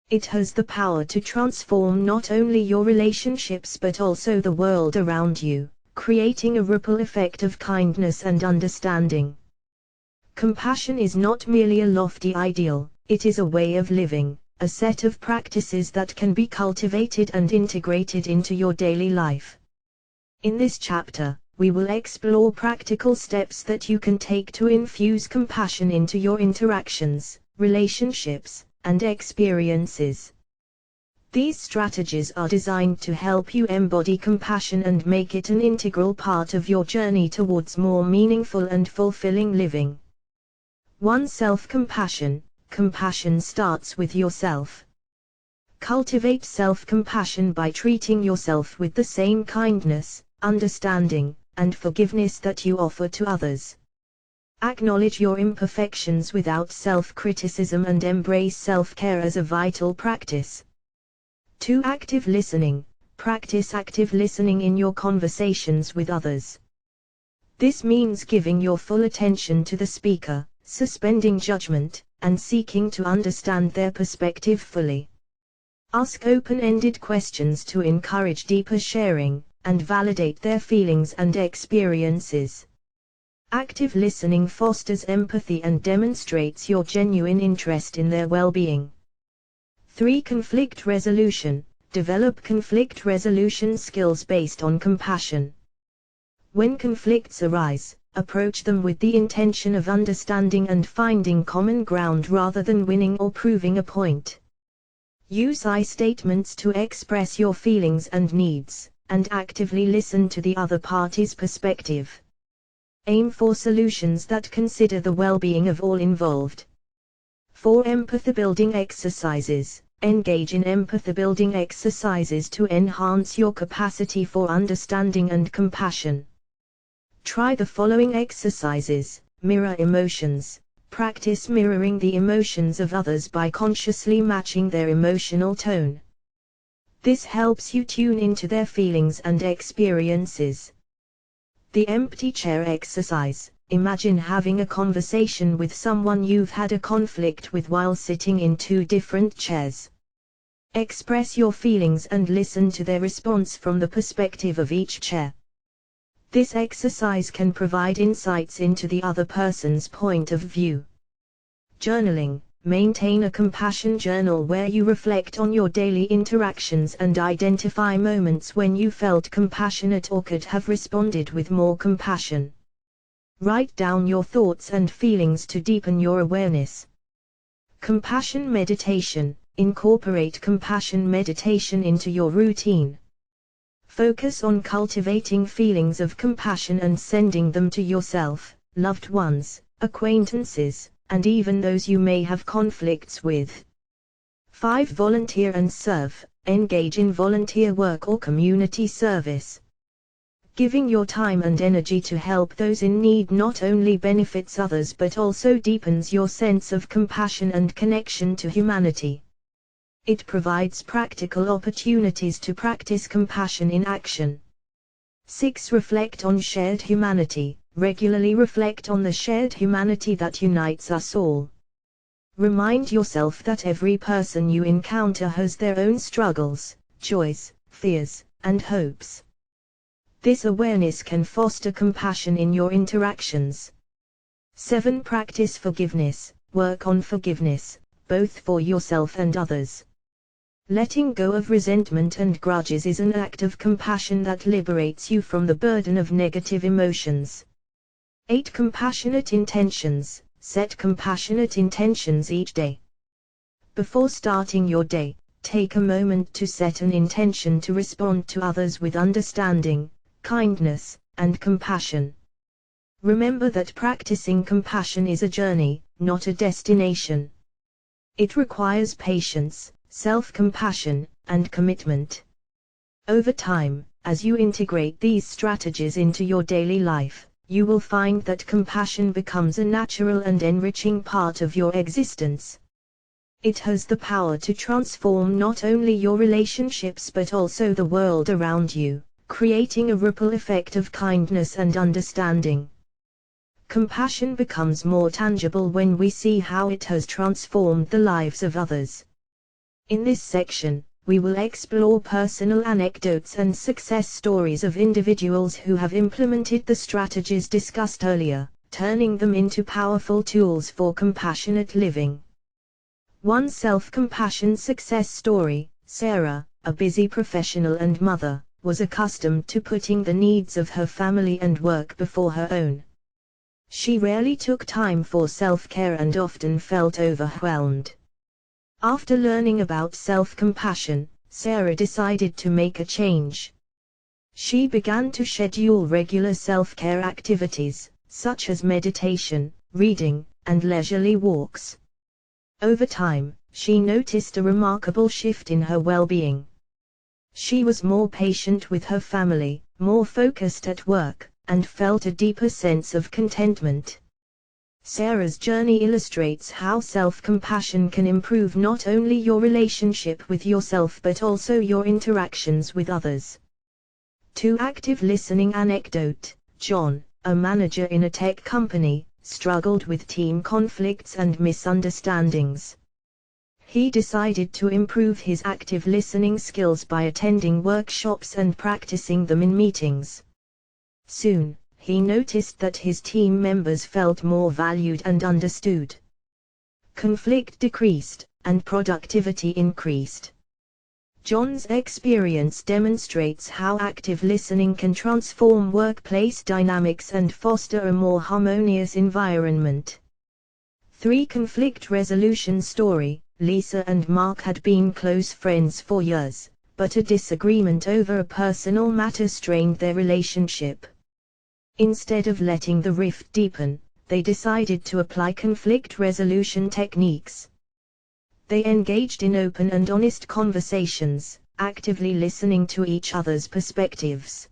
It has the power to transform not only your relationships but also the world around you, creating a ripple effect of kindness and understanding. Compassion is not merely a lofty ideal, it is a way of living, a set of practices that can be cultivated and integrated into your daily life. In this chapter, we will explore practical steps that you can take to infuse compassion into your interactions, relationships, and experiences. These strategies are designed to help you embody compassion and make it an integral part of your journey towards more meaningful and fulfilling living. 1. Self-compassion. Compassion starts with yourself. Cultivate self-compassion by treating yourself with the same kindness, understanding, and forgiveness that you offer to others. Acknowledge your imperfections without self-criticism and embrace self-care as a vital practice. 2. Active listening. Practice active listening in your conversations with others. This means giving your full attention to the speaker, suspending judgment, and seeking to understand their perspective fully. Ask open-ended questions to encourage deeper sharing, and validate their feelings and experiences. Active listening fosters empathy and demonstrates your genuine interest in their well-being. 3. Conflict resolution. Develop conflict resolution skills based on compassion. When conflicts arise, approach them with the intention of understanding and finding common ground rather than winning or proving a point. Use I statements to express your feelings and needs, and actively listen to the other party's perspective. Aim for solutions that consider the well-being of all involved. 4. Empathy-building exercises. Engage in empathy-building exercises to enhance your capacity for understanding and compassion. Try the following exercises. Mirror emotions. Practice mirroring the emotions of others by consciously matching their emotional tone. This helps you tune into their feelings and experiences. The empty chair exercise. Imagine having a conversation with someone you've had a conflict with while sitting in two different chairs. Express your feelings and listen to their response from the perspective of each chair. This exercise can provide insights into the other person's point of view. Journaling. Maintain a compassion journal where you reflect on your daily interactions and identify moments when you felt compassionate or could have responded with more compassion. Write down your thoughts and feelings to deepen your awareness. Compassion meditation. Incorporate compassion meditation into your routine. Focus on cultivating feelings of compassion and sending them to yourself, loved ones, acquaintances, and even those you may have conflicts with. 5. Volunteer and serve. Engage in volunteer work or community service. Giving your time and energy to help those in need not only benefits others but also deepens your sense of compassion and connection to humanity. It provides practical opportunities to practice compassion in action. 6. Reflect on shared humanity. Regularly reflect on the shared humanity that unites us all. Remind yourself that every person you encounter has their own struggles, joys, fears, and hopes. This awareness can foster compassion in your interactions. 7. Practice forgiveness. Work on forgiveness, both for yourself and others. Letting go of resentment and grudges is an act of compassion that liberates you from the burden of negative emotions. 8. Compassionate intentions. Set compassionate intentions each day. Before starting your day, take a moment to set an intention to respond to others with understanding, kindness, and compassion. Remember that practicing compassion is a journey, not a destination. It requires patience, self-compassion, and commitment. Over time, as you integrate these strategies into your daily life, you will find that compassion becomes a natural and enriching part of your existence. It has the power to transform not only your relationships but also the world around you, creating a ripple effect of kindness and understanding. Compassion becomes more tangible when we see how it has transformed the lives of others. In this section, we will explore personal anecdotes and success stories of individuals who have implemented the strategies discussed earlier, turning them into powerful tools for compassionate living. 1 Self-compassion success story. Sarah, a busy professional and mother, was accustomed to putting the needs of her family and work before her own. She rarely took time for self-care and often felt overwhelmed. After learning about self-compassion, Sarah decided to make a change. She began to schedule regular self-care activities, such as meditation, reading, and leisurely walks. Over time, she noticed a remarkable shift in her well-being. She was more patient with her family, more focused at work, and felt a deeper sense of contentment. Sarah's journey illustrates how self-compassion can improve not only your relationship with yourself but also your interactions with others. 2 Active listening anecdote. John, a manager in a tech company, struggled with team conflicts and misunderstandings. He decided to improve his active listening skills by attending workshops and practicing them in meetings. Soon, he noticed that his team members felt more valued and understood. Conflict decreased, and productivity increased. John's experience demonstrates how active listening can transform workplace dynamics and foster a more harmonious environment. 3 Conflict resolution story. Lisa and Mark had been close friends for years, but a disagreement over a personal matter strained their relationship. Instead of letting the rift deepen, they decided to apply conflict resolution techniques. They engaged in open and honest conversations, actively listening to each other's perspectives.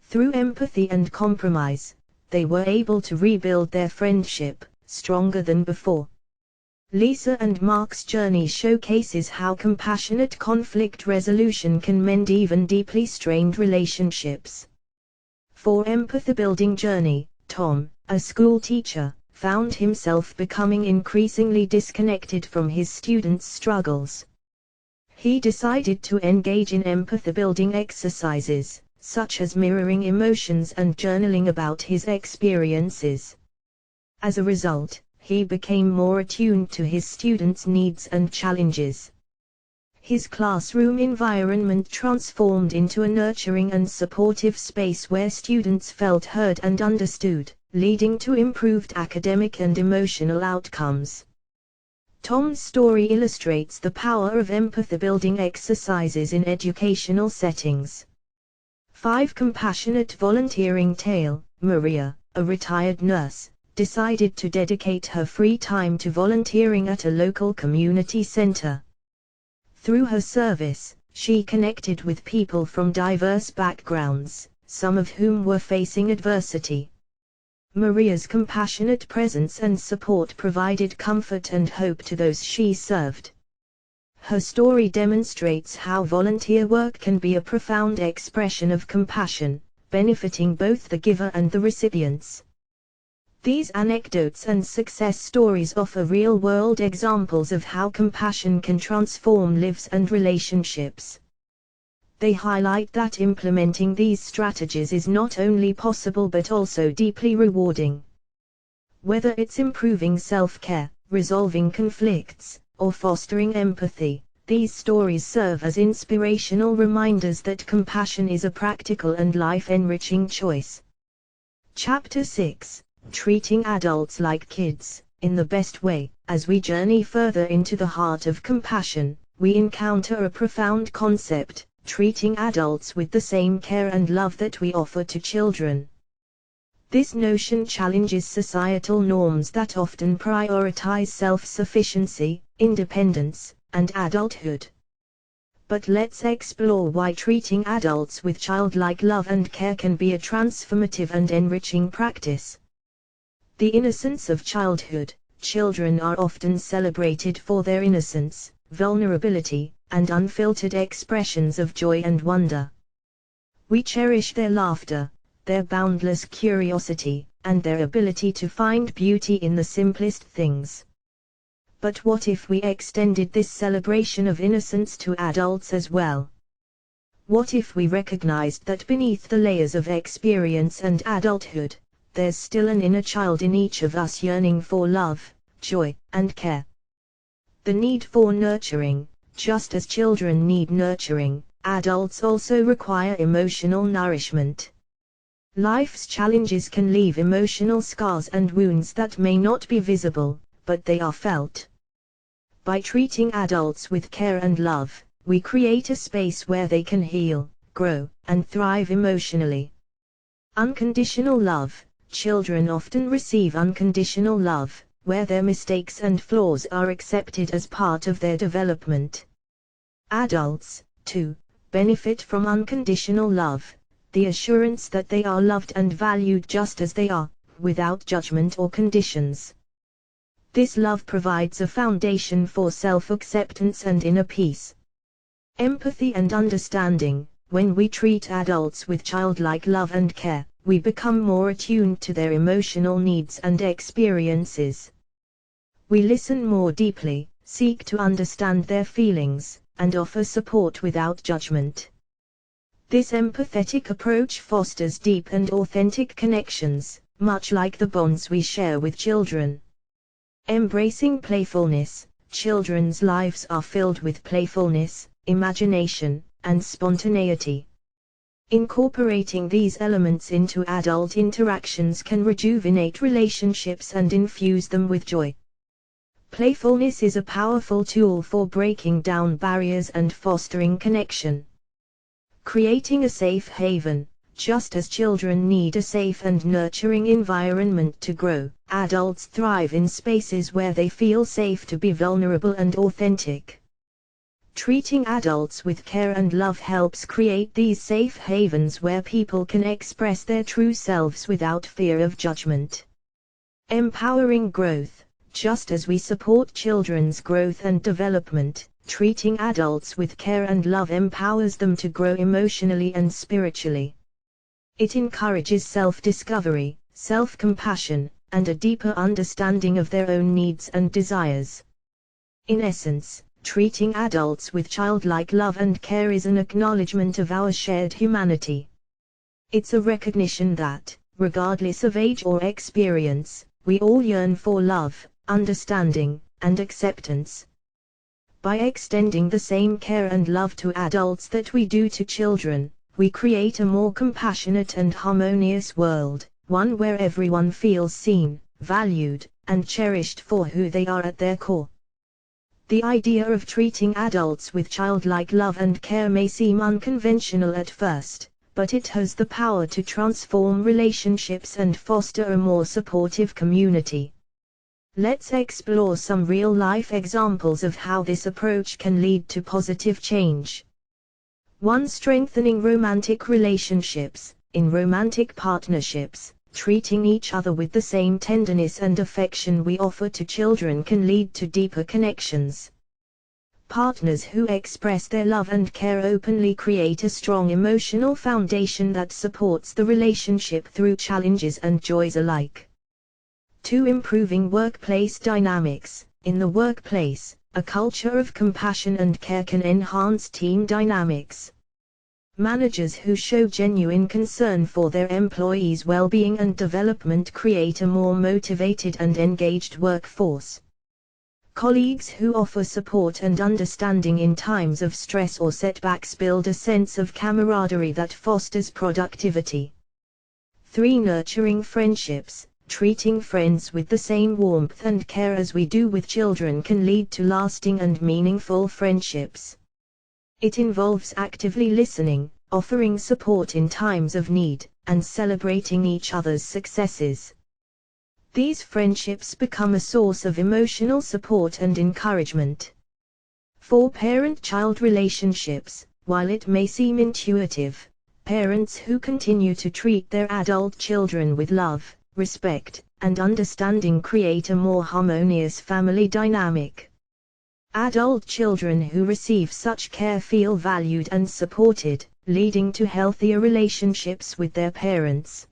Through empathy and compromise, they were able to rebuild their friendship, stronger than before. Lisa and Mark's journey showcases how compassionate conflict resolution can mend even deeply strained relationships. 4 Empathy-building journey. Tom, a school teacher, found himself becoming increasingly disconnected from his students' struggles. He decided to engage in empathy-building exercises, such as mirroring emotions and journaling about his experiences. As a result, he became more attuned to his students' needs and challenges. His classroom environment transformed into a nurturing and supportive space where students felt heard and understood, leading to improved academic and emotional outcomes. Tom's story illustrates the power of empathy-building exercises in educational settings. 5 Compassionate volunteering tale. Maria, a retired nurse, decided to dedicate her free time to volunteering at a local community center. Through her service, she connected with people from diverse backgrounds, some of whom were facing adversity. Maria's compassionate presence and support provided comfort and hope to those she served. Her story demonstrates how volunteer work can be a profound expression of compassion, benefiting both the giver and the recipients. These anecdotes and success stories offer real-world examples of how compassion can transform lives and relationships. They highlight that implementing these strategies is not only possible but also deeply rewarding. Whether it's improving self-care, resolving conflicts, or fostering empathy, these stories serve as inspirational reminders that compassion is a practical and life-enriching choice. Chapter 6: Treating Adults Like Kids, in the Best Way. As we journey further into the heart of compassion, we encounter a profound concept: treating adults with the same care and love that we offer to children. This notion challenges societal norms that often prioritize self-sufficiency, independence, and adulthood. But let's explore why treating adults with childlike love and care can be a transformative and enriching practice. The innocence of childhood. Children are often celebrated for their innocence, vulnerability, and unfiltered expressions of joy and wonder. We cherish their laughter, their boundless curiosity, and their ability to find beauty in the simplest things. But what if we extended this celebration of innocence to adults as well? What if we recognized that beneath the layers of experience and adulthood, there's still an inner child in each of us yearning for love, joy, and care? The need for nurturing. Just as children need nurturing, adults also require emotional nourishment. Life's challenges can leave emotional scars and wounds that may not be visible, but they are felt. By treating adults with care and love, we create a space where they can heal, grow, and thrive emotionally. Unconditional love. Children often receive unconditional love, where their mistakes and flaws are accepted as part of their development. Adults, too, benefit from unconditional love, the assurance that they are loved and valued just as they are, without judgment or conditions. This love provides a foundation for self-acceptance and inner peace. Empathy and understanding. When we treat adults with childlike love and care, we become more attuned to their emotional needs and experiences. We listen more deeply, seek to understand their feelings, and offer support without judgment. This empathetic approach fosters deep and authentic connections, much like the bonds we share with children. Embracing playfulness. Children's lives are filled with playfulness, imagination, and spontaneity. Incorporating these elements into adult interactions can rejuvenate relationships and infuse them with joy. Playfulness is a powerful tool for breaking down barriers and fostering connection. Creating a safe haven. Just as children need a safe and nurturing environment to grow, adults thrive in spaces where they feel safe to be vulnerable and authentic. Treating adults with care and love helps create these safe havens where people can express their true selves without fear of judgment. Empowering growth. Just as we support children's growth and development, treating adults with care and love empowers them to grow emotionally and spiritually. It encourages self-discovery, self-compassion, and a deeper understanding of their own needs and desires. In essence, treating adults with childlike love and care is an acknowledgement of our shared humanity. It's a recognition that, regardless of age or experience, we all yearn for love, understanding, and acceptance. By extending the same care and love to adults that we do to children, we create a more compassionate and harmonious world, one where everyone feels seen, valued, and cherished for who they are at their core. The idea of treating adults with childlike love and care may seem unconventional at first, but it has the power to transform relationships and foster a more supportive community. Let's explore some real-life examples of how this approach can lead to positive change. 1. Strengthening romantic relationships. in romantic partnerships, treating each other with the same tenderness and affection we offer to children can lead to deeper connections. Partners who express their love and care openly create a strong emotional foundation that supports the relationship through challenges and joys alike. 2. Improving workplace dynamics. In the workplace, a culture of compassion and care can enhance team dynamics. Managers who show genuine concern for their employees' well-being and development create a more motivated and engaged workforce. Colleagues who offer support and understanding in times of stress or setbacks build a sense of camaraderie that fosters productivity. 3. Nurturing friendships. Treating friends with the same warmth and care as we do with children can lead to lasting and meaningful friendships. It involves actively listening, offering support in times of need, and celebrating each other's successes. These friendships become a source of emotional support and encouragement. 4. Parent-child relationships. While it may seem intuitive, parents who continue to treat their adult children with love, respect, and understanding create a more harmonious family dynamic. Adult children who receive such care feel valued and supported, leading to healthier relationships with their parents.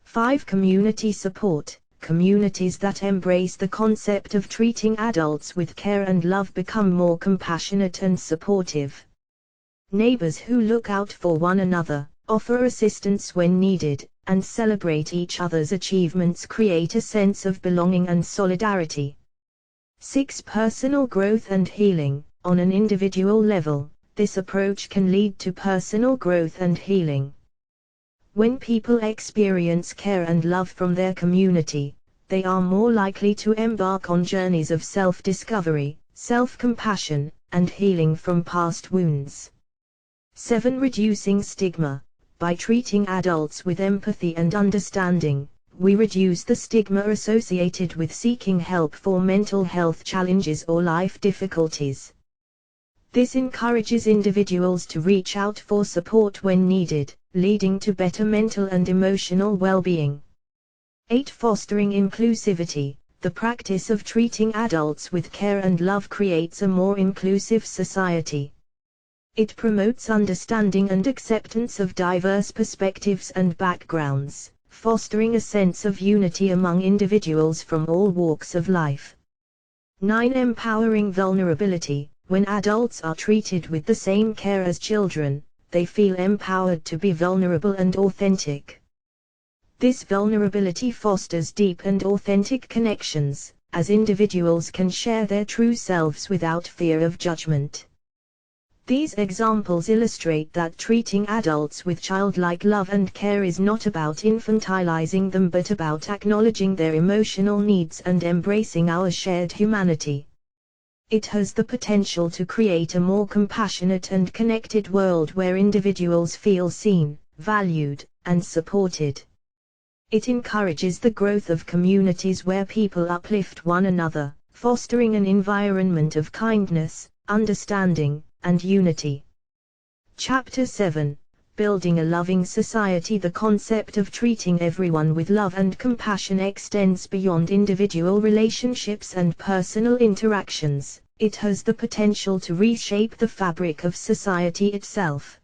5. Community support. Communities that embrace the concept of treating adults with care and love become more compassionate and supportive. Neighbors who look out for one another, offer assistance when needed, and celebrate each other's achievements create a sense of belonging and solidarity. 6. Personal growth and healing. On an individual level, this approach can lead to personal growth and healing. When people experience care and love from their community, they are more likely to embark on journeys of self-discovery, self-compassion, and healing from past wounds. 7. Reducing stigma. By treating adults with empathy and understanding, we reduce the stigma associated with seeking help for mental health challenges or life difficulties. This encourages individuals to reach out for support when needed, leading to better mental and emotional well-being. 8. Fostering inclusivity. The practice of treating adults with care and love creates a more inclusive society. It promotes understanding and acceptance of diverse perspectives and backgrounds, fostering a sense of unity among individuals from all walks of life. 9. Empowering vulnerability. When adults are treated with the same care as children, they feel empowered to be vulnerable and authentic. This vulnerability fosters deep and authentic connections, as individuals can share their true selves without fear of judgment. These examples illustrate that treating adults with childlike love and care is not about infantilizing them but about acknowledging their emotional needs and embracing our shared humanity. It has the potential to create a more compassionate and connected world where individuals feel seen, valued, and supported. It encourages the growth of communities where people uplift one another, fostering an environment of kindness, understanding, and unity. Chapter 7. Building a loving society. The concept of treating everyone with love and compassion extends beyond individual relationships and personal interactions. It has the potential to reshape the fabric of society itself.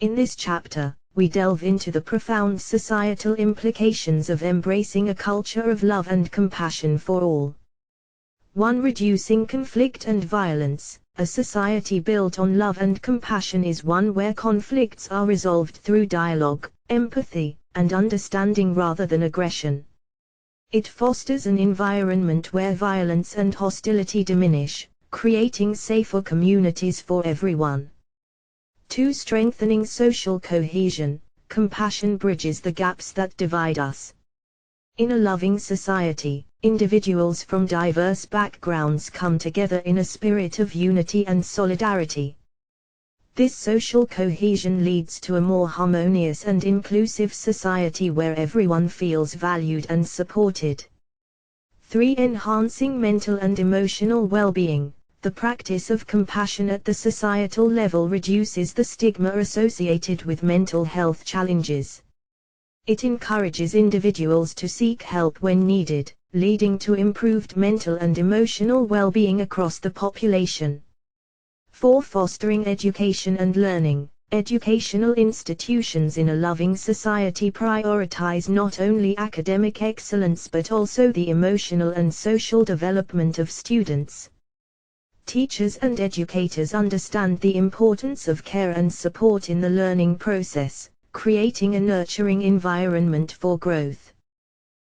In this chapter, we delve into the profound societal implications of embracing a culture of love and compassion for all. 1. Reducing conflict and violence. A society built on love and compassion is one where conflicts are resolved through dialogue, empathy, and understanding rather than aggression. It fosters an environment where violence and hostility diminish, creating safer communities for everyone. 2. Strengthening social cohesion. Compassion bridges the gaps that divide us. In a loving society, individuals from diverse backgrounds come together in a spirit of unity and solidarity. This social cohesion leads to a more harmonious and inclusive society where everyone feels valued and supported. 3. Enhancing mental and emotional well-being. The practice of compassion at the societal level reduces the stigma associated with mental health challenges. It encourages individuals to seek help when needed, leading to improved mental and emotional well-being across the population. 4. Fostering education and learning. Educational institutions in a loving society prioritize not only academic excellence but also the emotional and social development of students. Teachers and educators understand the importance of care and support in the learning process, creating a nurturing environment for growth.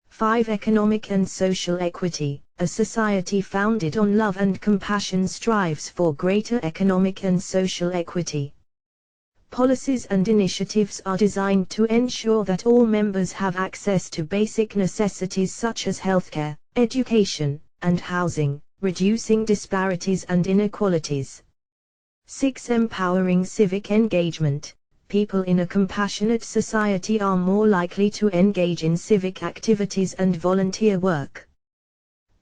5. Economic and social equity. A society founded on love and compassion strives for greater economic and social equity. Policies and initiatives are designed to ensure that all members have access to basic necessities such as healthcare, education, and housing, reducing disparities and inequalities. 6. Empowering civic engagement. People in a compassionate society are more likely to engage in civic activities and volunteer work.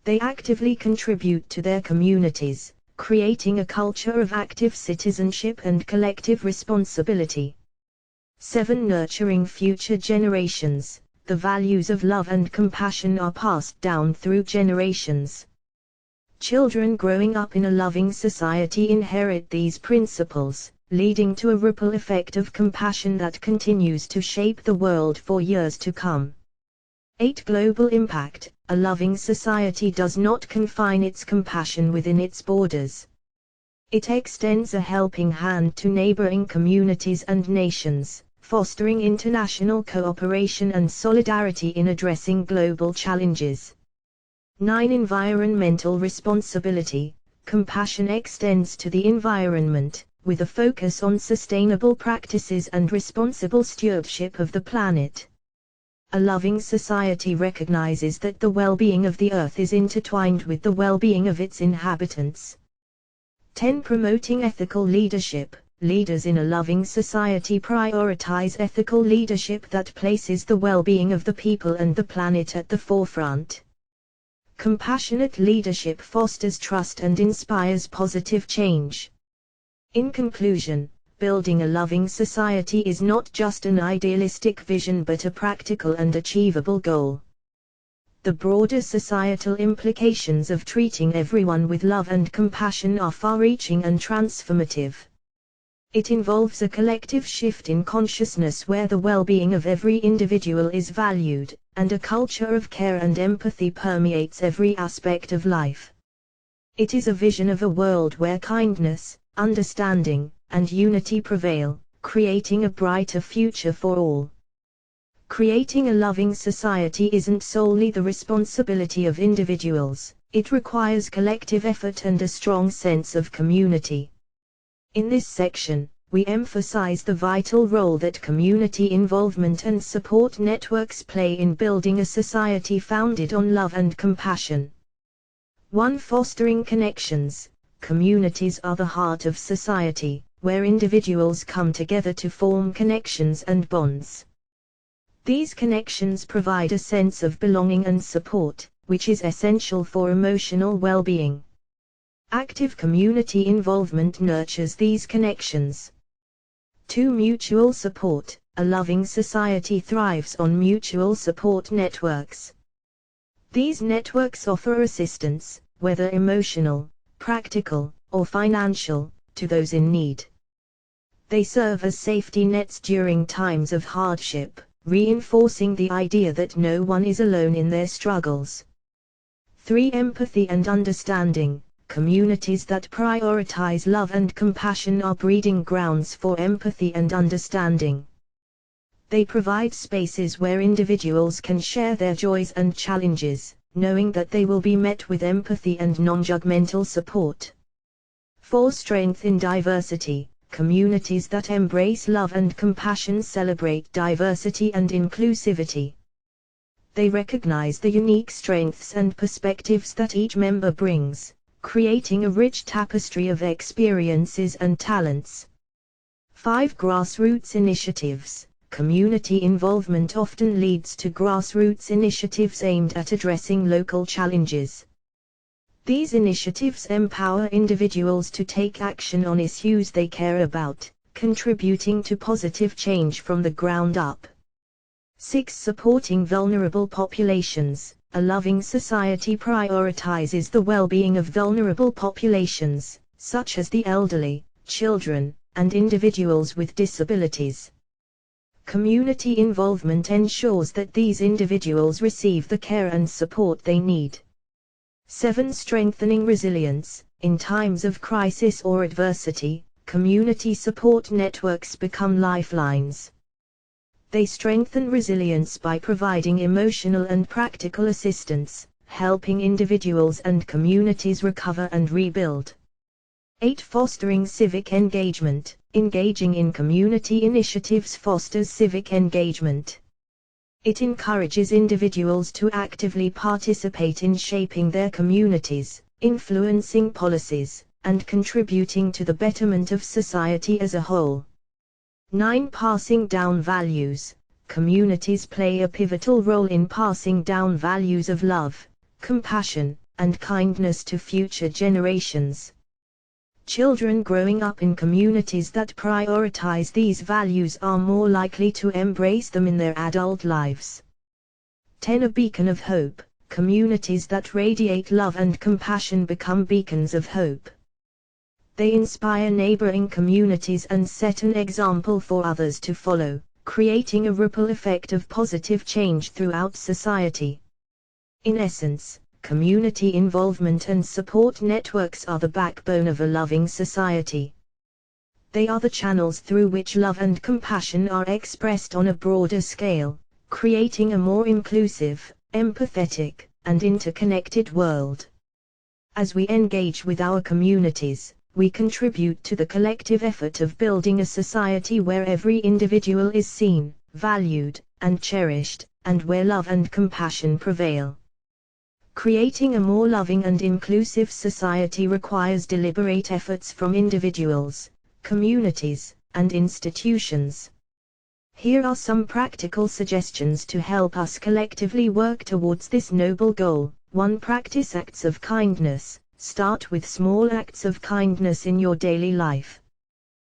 They actively contribute to their communities, creating a culture of active citizenship and collective responsibility. 7. Nurturing future generations. The values of love and compassion are passed down through generations. Children growing up in a loving society inherit these principles, leading to a ripple effect of compassion that continues to shape the world for years to come. 8. Global impact. A loving society does not confine its compassion within its borders. It extends a helping hand to neighboring communities and nations, fostering international cooperation and solidarity in addressing global challenges. 9. Environmental responsibility. Compassion extends to the environment, with a focus on sustainable practices and responsible stewardship of the planet. A loving society recognizes that the well-being of the earth is intertwined with the well-being of its inhabitants. 10. Promoting ethical leadership. Leaders in a loving society prioritize ethical leadership that places the well-being of the people and the planet at the forefront. Compassionate leadership fosters trust and inspires positive change. In conclusion, building a loving society is not just an idealistic vision but a practical and achievable goal. The broader societal implications of treating everyone with love and compassion are far-reaching and transformative. It involves a collective shift in consciousness where the well-being of every individual is valued, and a culture of care and empathy permeates every aspect of life. It is a vision of a world where kindness, understanding, and unity prevail, creating a brighter future for all. Creating a loving society isn't solely the responsibility of individuals, it requires collective effort and a strong sense of community. In this section, we emphasize the vital role that community involvement and support networks play in building a society founded on love and compassion. 1. Fostering connections. Communities are the heart of society, where individuals come together to form connections and bonds. These connections provide a sense of belonging and support, which is essential for emotional well-being. Active community involvement nurtures these connections. 2. Mutual support. A loving society thrives on mutual support networks. These networks offer assistance, whether emotional, practical, or financial, to those in need. They serve as safety nets during times of hardship, reinforcing the idea that no one is alone in their struggles. 3. Empathy and understanding. Communities that prioritize love and compassion are breeding grounds for empathy and understanding. They provide spaces where individuals can share their joys and challenges, knowing that they will be met with empathy and non-judgmental support. 4. Strength in diversity. Communities that embrace love and compassion celebrate diversity and inclusivity. They recognize the unique strengths and perspectives that each member brings, creating a rich tapestry of experiences and talents. 5. Grassroots initiatives. Community involvement often leads to grassroots initiatives aimed at addressing local challenges. These initiatives empower individuals to take action on issues they care about, contributing to positive change from the ground up. 6. Supporting vulnerable populations. A loving society prioritizes the well-being of vulnerable populations, such as the elderly, children, and individuals with disabilities. Community involvement ensures that these individuals receive the care and support they need. 7. Strengthening resilience. In times of crisis or adversity, community support networks become lifelines. They strengthen resilience by providing emotional and practical assistance, helping individuals and communities recover and rebuild. 8. Fostering civic engagement. Engaging in community initiatives fosters civic engagement. It encourages individuals to actively participate in shaping their communities, influencing policies, and contributing to the betterment of society as a whole. 9. Passing down values. Communities play a pivotal role in passing down values of love, compassion, and kindness to future generations. Children growing up in communities that prioritize these values are more likely to embrace them in their adult lives. 10. A beacon of hope. Communities that radiate love and compassion become beacons of hope. They inspire neighboring communities and set an example for others to follow, creating a ripple effect of positive change throughout society. In essence, community involvement and support networks are the backbone of a loving society. They are the channels through which love and compassion are expressed on a broader scale, creating a more inclusive, empathetic, and interconnected world. As we engage with our communities, we contribute to the collective effort of building a society where every individual is seen, valued, and cherished, and where love and compassion prevail. Creating a more loving and inclusive society requires deliberate efforts from individuals, communities, and institutions. Here are some practical suggestions to help us collectively work towards this noble goal. 1. Practice acts of kindness. Start with small acts of kindness in your daily life.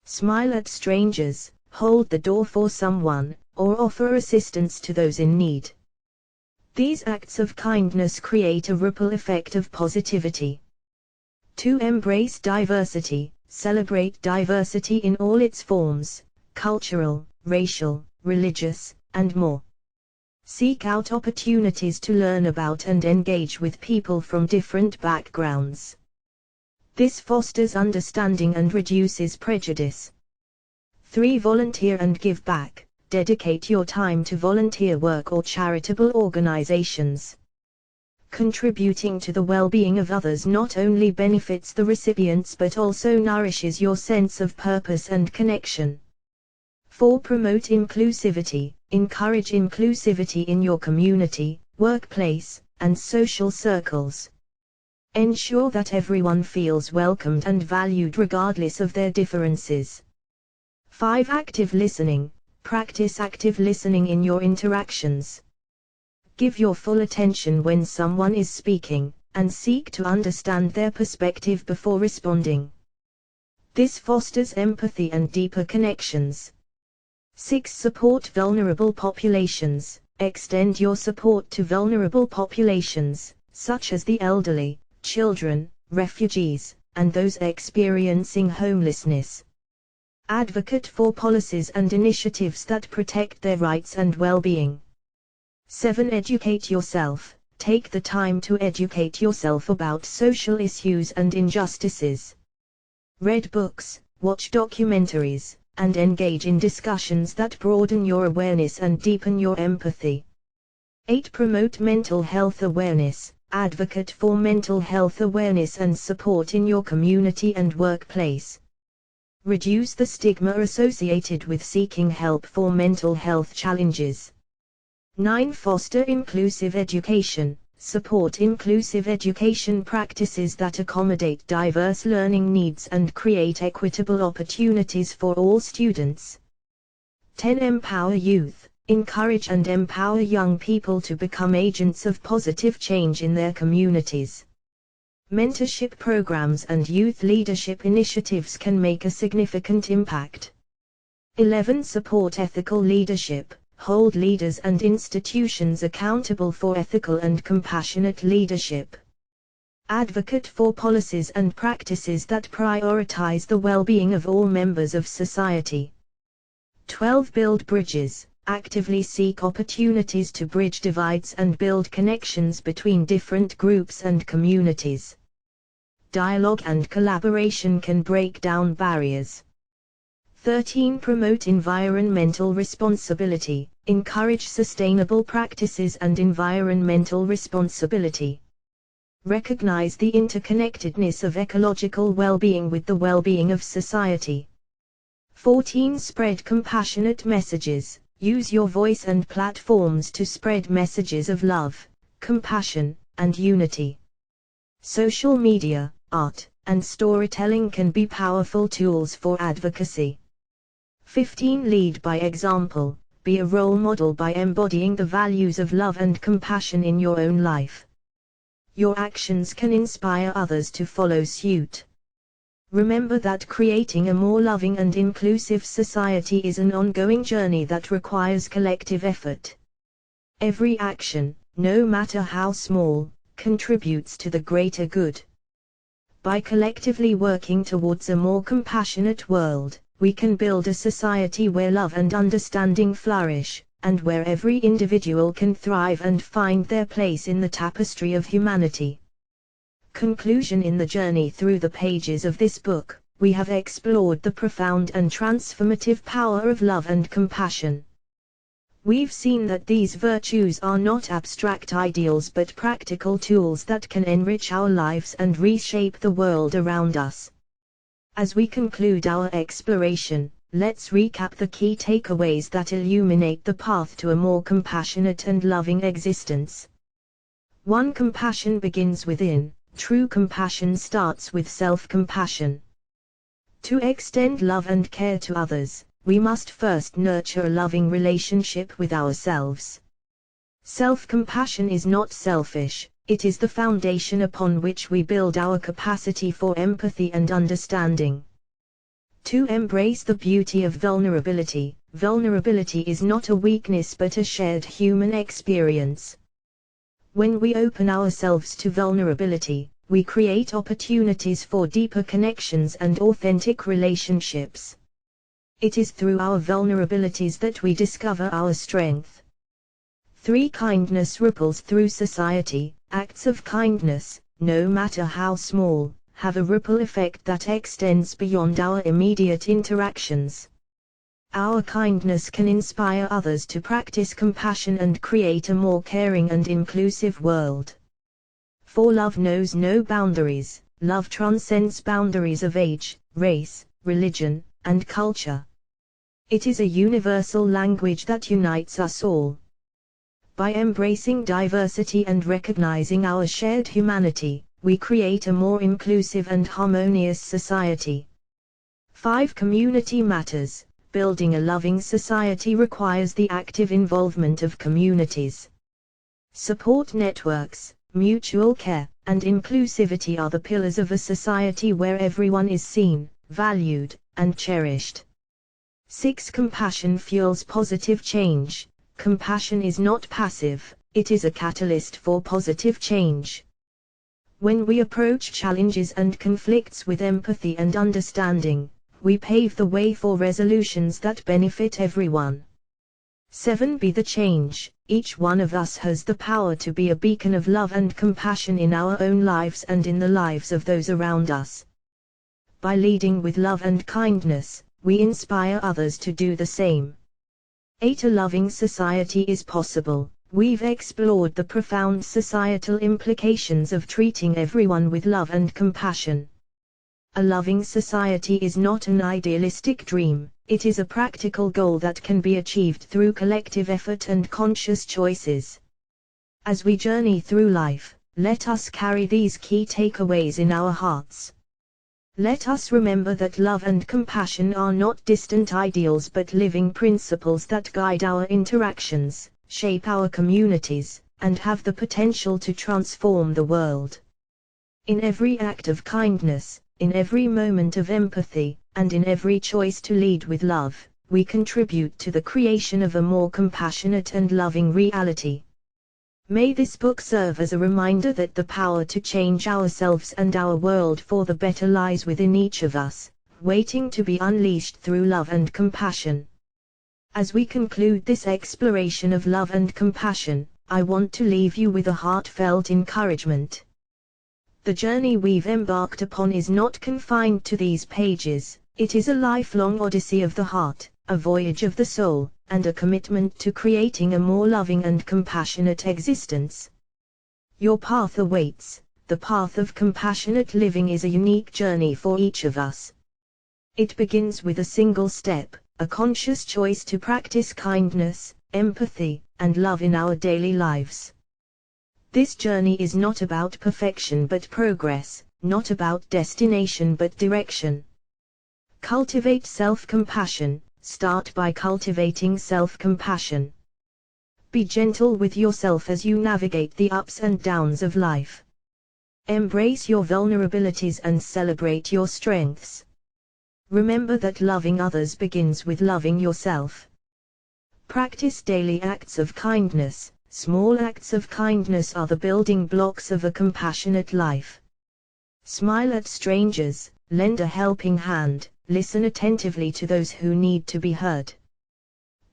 Smile at strangers, hold the door for someone, or offer assistance to those in need. These acts of kindness create a ripple effect of positivity. 2. Embrace diversity. Celebrate diversity in all its forms, cultural, racial, religious, and more. Seek out opportunities to learn about and engage with people from different backgrounds. This fosters understanding and reduces prejudice. 3. Volunteer and give back. Dedicate your time to volunteer work or charitable organizations. Contributing to the well-being of others not only benefits the recipients but also nourishes your sense of purpose and connection. 4. Promote inclusivity. Encourage inclusivity in your community, workplace, and social circles. Ensure that everyone feels welcomed and valued regardless of their differences. 5. Active listening. Practice active listening in your interactions. Give your full attention when someone is speaking, and seek to understand their perspective before responding. This fosters empathy and deeper connections. 6. Support vulnerable populations. Extend your support to vulnerable populations, such as the elderly, children, refugees, and those experiencing homelessness. Advocate for policies and initiatives that protect their rights and well-being. 7. Educate yourself. Take the time to educate yourself about social issues and injustices. Read books, watch documentaries, and engage in discussions that broaden your awareness and deepen your empathy. 8. Promote mental health awareness. Advocate for mental health awareness and support in your community and workplace. Reduce the stigma associated with seeking help for mental health challenges. 9. Foster inclusive education. Support inclusive education practices that accommodate diverse learning needs and create equitable opportunities for all students. 10. Empower youth. Encourage and empower young people to become agents of positive change in their communities. Mentorship programs and youth leadership initiatives can make a significant impact. 11. Support ethical leadership. Hold leaders and institutions accountable for ethical and compassionate leadership. Advocate for policies and practices that prioritize the well-being of all members of society. 12. Build bridges. Actively seek opportunities to bridge divides and build connections between different groups and communities. Dialogue and collaboration can break down barriers. 13. Promote environmental responsibility. Encourage sustainable practices and environmental responsibility. Recognize the interconnectedness of ecological well-being with the well-being of society. 14. Spread compassionate messages. Use your voice and platforms to spread messages of love, compassion, and unity. Social media, art, and storytelling can be powerful tools for advocacy. 15. Lead by example. Be a role model by embodying the values of love and compassion in your own life. Your actions can inspire others to follow suit. Remember that creating a more loving and inclusive society is an ongoing journey that requires collective effort. Every action, no matter how small, contributes to the greater good. By collectively working towards a more compassionate world, we can build a society where love and understanding flourish, and where every individual can thrive and find their place in the tapestry of humanity. Conclusion. In the journey through the pages of this book, we have explored the profound and transformative power of love and compassion. We've seen that these virtues are not abstract ideals but practical tools that can enrich our lives and reshape the world around us. As we conclude our exploration, let's recap the key takeaways that illuminate the path to a more compassionate and loving existence. 1. Compassion begins within. True compassion starts with self-compassion. To extend love and care to others, we must first nurture a loving relationship with ourselves. Self-compassion is not selfish, it is the foundation upon which we build our capacity for empathy and understanding. 2. Embrace the beauty of vulnerability. Vulnerability is not a weakness but a shared human experience. When we open ourselves to vulnerability, we create opportunities for deeper connections and authentic relationships. It is through our vulnerabilities that we discover our strength. 3. Kindness ripples through society. Acts of kindness, no matter how small, have a ripple effect that extends beyond our immediate interactions. Our kindness can inspire others to practice compassion and create a more caring and inclusive world. 4. Love knows no boundaries. Love transcends boundaries of age, race, religion, and culture. It is a universal language that unites us all. By embracing diversity and recognizing our shared humanity, we create a more inclusive and harmonious society. 5. Community matters. Building a loving society requires the active involvement of communities. Support networks, mutual care, and inclusivity are the pillars of a society where everyone is seen, valued, and cherished. 6. Compassion fuels positive change. Compassion is not passive, it is a catalyst for positive change. When we approach challenges and conflicts with empathy and understanding, we pave the way for resolutions that benefit everyone. 7. Be the change. Each one of us has the power to be a beacon of love and compassion in our own lives and in the lives of those around us. By leading with love and kindness, we inspire others to do the same. 8. A loving society is possible. We've explored the profound societal implications of treating everyone with love and compassion. A loving society is not an idealistic dream, it is a practical goal that can be achieved through collective effort and conscious choices. As we journey through life, let us carry these key takeaways in our hearts. Let us remember that love and compassion are not distant ideals but living principles that guide our interactions, shape our communities, and have the potential to transform the world. In every act of kindness, in every moment of empathy, and in every choice to lead with love, we contribute to the creation of a more compassionate and loving reality. May this book serve as a reminder that the power to change ourselves and our world for the better lies within each of us, waiting to be unleashed through love and compassion. As we conclude this exploration of love and compassion, I want to leave you with a heartfelt encouragement. The journey we've embarked upon is not confined to these pages, it is a lifelong odyssey of the heart, a voyage of the soul, and a commitment to creating a more loving and compassionate existence. Your path awaits. The path of compassionate living is a unique journey for each of us. It begins with a single step, a conscious choice to practice kindness, empathy, and love in our daily lives. This journey is not about perfection but progress, not about destination but direction. Cultivate self-compassion. Start by cultivating self-compassion. Be gentle with yourself as you navigate the ups and downs of life. Embrace your vulnerabilities and celebrate your strengths. Remember that loving others begins with loving yourself. Practice daily acts of kindness. Small acts of kindness are the building blocks of a compassionate life. Smile at strangers, lend a helping hand, listen attentively to those who need to be heard.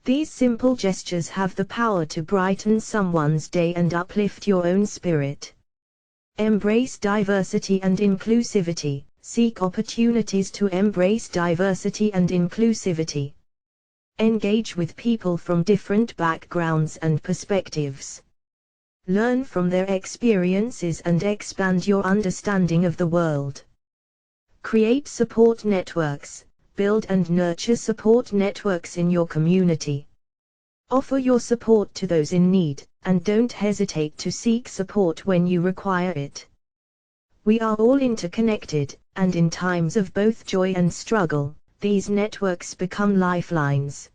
These simple gestures have the power to brighten someone's day and uplift your own spirit. Embrace diversity and inclusivity. Seek opportunities to embrace diversity and inclusivity. Engage with people from different backgrounds and perspectives. Learn from their experiences and expand your understanding of the world. Create support networks. Build and nurture support networks in your community. Offer your support to those in need, and don't hesitate to seek support when you require it. We are all interconnected, and in times of both joy and struggle, these networks become lifelines.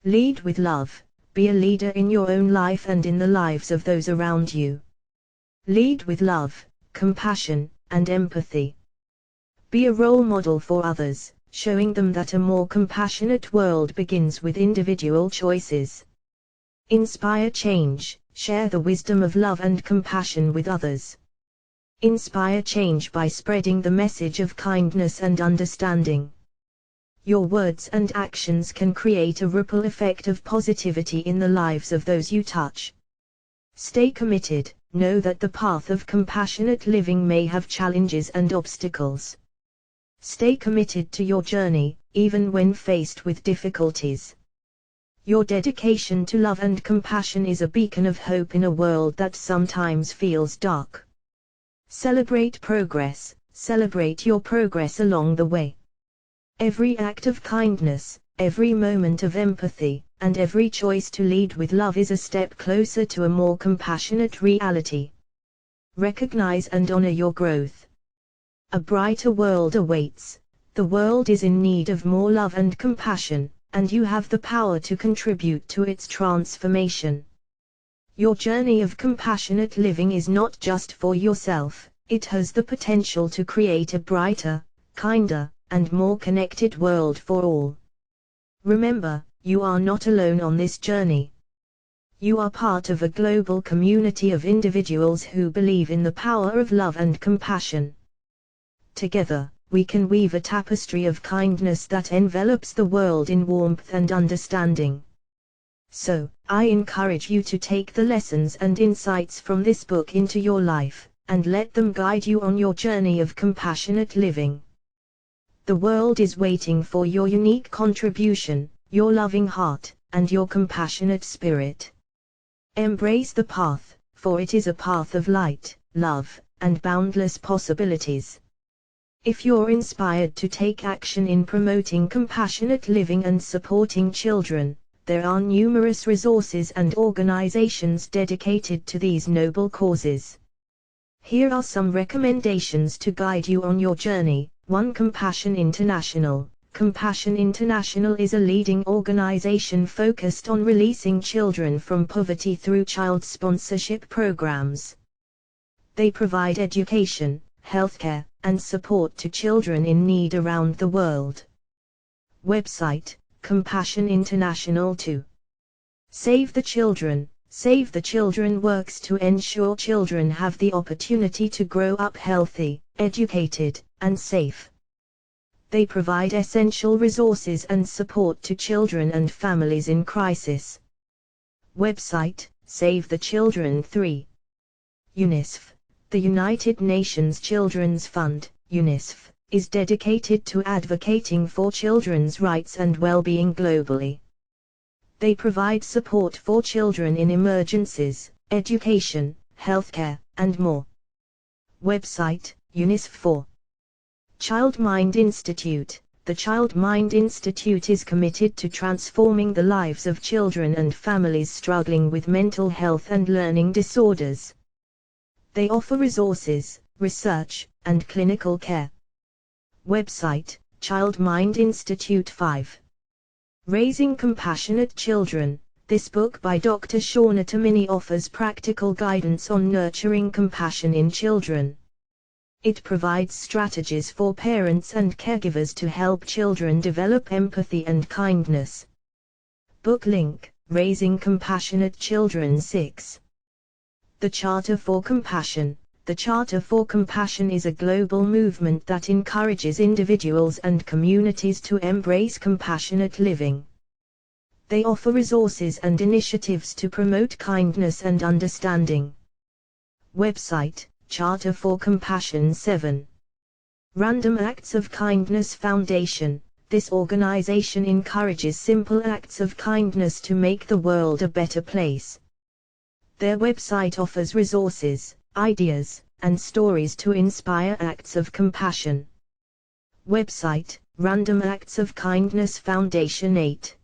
Lead with love. Be a leader in your own life and in the lives of those around you. Lead with love, compassion, and empathy. Be a role model for others, showing them that a more compassionate world begins with individual choices. Inspire change. Share the wisdom of love and compassion with others. Inspire change by spreading the message of kindness and understanding. Your words and actions can create a ripple effect of positivity in the lives of those you touch. Stay committed. Know that the path of compassionate living may have challenges and obstacles. Stay committed to your journey, even when faced with difficulties. Your dedication to love and compassion is a beacon of hope in a world that sometimes feels dark. Celebrate progress. Celebrate your progress along the way. Every act of kindness, every moment of empathy, and every choice to lead with love is a step closer to a more compassionate reality. Recognize and honor your growth. A brighter world awaits. The world is in need of more love and compassion, and you have the power to contribute to its transformation. Your journey of compassionate living is not just for yourself, it has the potential to create a brighter, kinder, and more connected world for all. Remember, you are not alone on this journey. You are part of a global community of individuals who believe in the power of love and compassion. Together, we can weave a tapestry of kindness that envelops the world in warmth and understanding. So, I encourage you to take the lessons and insights from this book into your life, and let them guide you on your journey of compassionate living. The world is waiting for your unique contribution, your loving heart, and your compassionate spirit. Embrace the path, for it is a path of light, love, and boundless possibilities. If you're inspired to take action in promoting compassionate living and supporting children, there are numerous resources and organizations dedicated to these noble causes. Here are some recommendations to guide you on your journey. 1. Compassion International. Compassion International is a leading organization focused on releasing children from poverty through child sponsorship programs. They provide education, healthcare, and support to children in need around the world. Website, Compassion International 2. Save the Children. Save the Children works to ensure children have the opportunity to grow up healthy, educated, and safe. They provide essential resources and support to children and families in crisis. Website, Save the Children 3. UNICEF. The United Nations Children's Fund, UNICEF, is dedicated to advocating for children's rights and well-being globally. They provide support for children in emergencies, education, healthcare, and more. Website, UNICEF 4. Child Mind Institute. The Child Mind Institute is committed to transforming the lives of children and families struggling with mental health and learning disorders. They offer resources, research, and clinical care. Website, Child Mind Institute 5. Raising Compassionate Children. This book by Dr. Shauna Tamini offers practical guidance on nurturing compassion in children. It provides strategies for parents and caregivers to help children develop empathy and kindness. Book link, Raising Compassionate Children 6. The Charter for Compassion. The Charter for Compassion is a global movement that encourages individuals and communities to embrace compassionate living. They offer resources and initiatives to promote kindness and understanding. Website, Charter for Compassion 7. Random Acts of Kindness Foundation. This organization encourages simple acts of kindness to make the world a better place. Their website offers resources, ideas, and stories to inspire acts of compassion. Website, Random Acts of Kindness Foundation 8.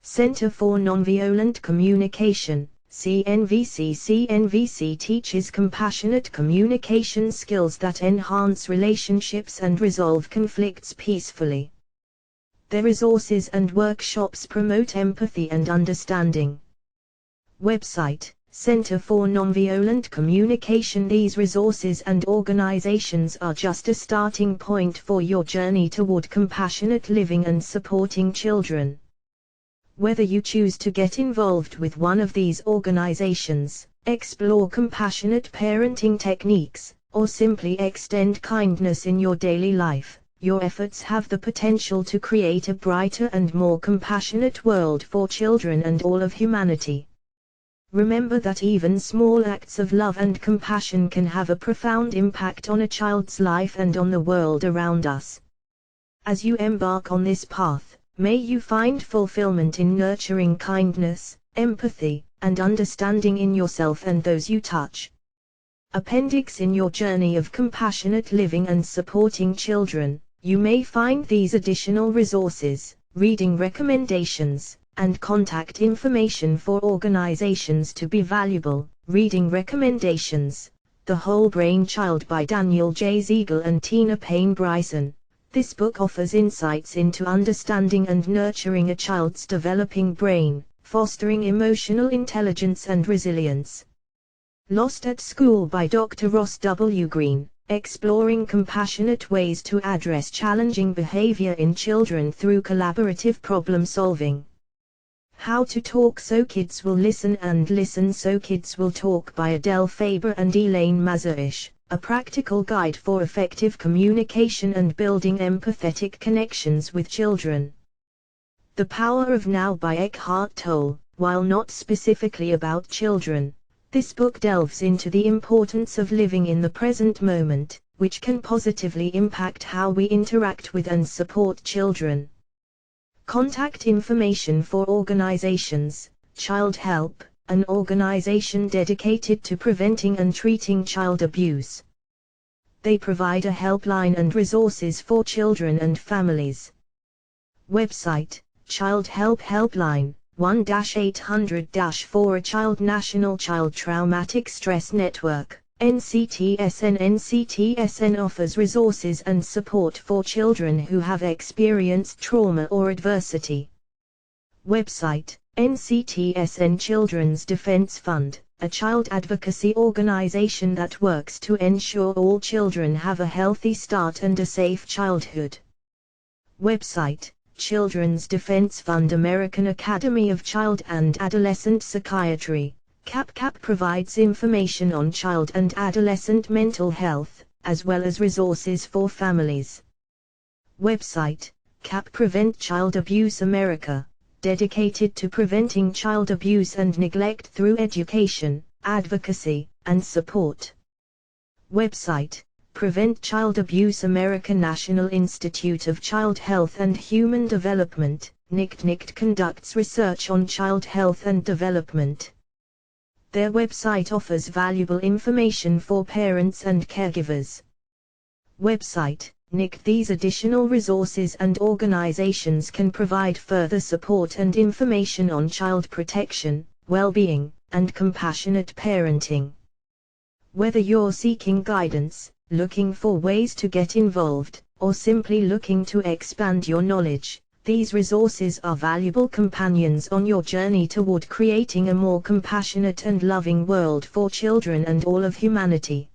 Center for Nonviolent Communication, CNVC. CNVC teaches compassionate communication skills that enhance relationships and resolve conflicts peacefully. Their resources and workshops promote empathy and understanding. Website, Center for Nonviolent Communication. These resources and organizations are just a starting point for your journey toward compassionate living and supporting children. Whether you choose to get involved with one of these organizations, explore compassionate parenting techniques, or simply extend kindness in your daily life, your efforts have the potential to create a brighter and more compassionate world for children and all of humanity. Remember that even small acts of love and compassion can have a profound impact on a child's life and on the world around us. As you embark on this path, may you find fulfillment in nurturing kindness, empathy, and understanding in yourself and those you touch. Appendix: in your journey of compassionate living and supporting children, you may find these additional resources, reading recommendations, and contact information for organizations to be valuable. Reading recommendations: The Whole Brain Child by Daniel J. Siegel and Tina Payne Bryson. This book offers insights into understanding and nurturing a child's developing brain, fostering emotional intelligence and resilience. Lost at School by Dr. Ross W. Green, exploring compassionate ways to address challenging behavior in children through collaborative problem solving. How to Talk So Kids Will Listen and Listen So Kids Will Talk by Adele Faber and Elaine Mazurish, a practical guide for effective communication and building empathetic connections with children. The Power of Now by Eckhart Tolle. While not specifically about children, this book delves into the importance of living in the present moment, which can positively impact how we interact with and support children. Contact information for organizations: Child Help, an organization dedicated to preventing and treating child abuse. They provide a helpline and resources for children and families. Website: Child Help Helpline, 1-800-4 A Child. National Child Traumatic Stress Network, NCTSN. NCTSN offers resources and support for children who have experienced trauma or adversity. Website: NCTSN Children's Defense Fund. a child advocacy organization that works to ensure all children have a healthy start and a safe childhood. Website: Children's Defense Fund. American Academy of Child and Adolescent Psychiatry, CAP provides information on child and adolescent mental health, as well as resources for families. Website: CAP Prevent Child Abuse America, dedicated to preventing child abuse and neglect through education, advocacy, and support. Website: Prevent Child Abuse America. National Institute of Child Health and Human Development, NICT conducts research on child health and development. Their website offers valuable information for parents and caregivers. Website: NICT. These additional resources and organizations can provide further support and information on child protection, well-being, and compassionate parenting. Whether you're seeking guidance, looking for ways to get involved, or simply looking to expand your knowledge, these resources are valuable companions on your journey toward creating a more compassionate and loving world for children and all of humanity.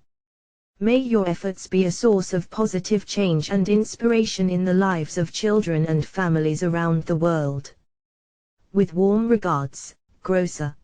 May your efforts be a source of positive change and inspiration in the lives of children and families around the world. With warm regards, Grocer.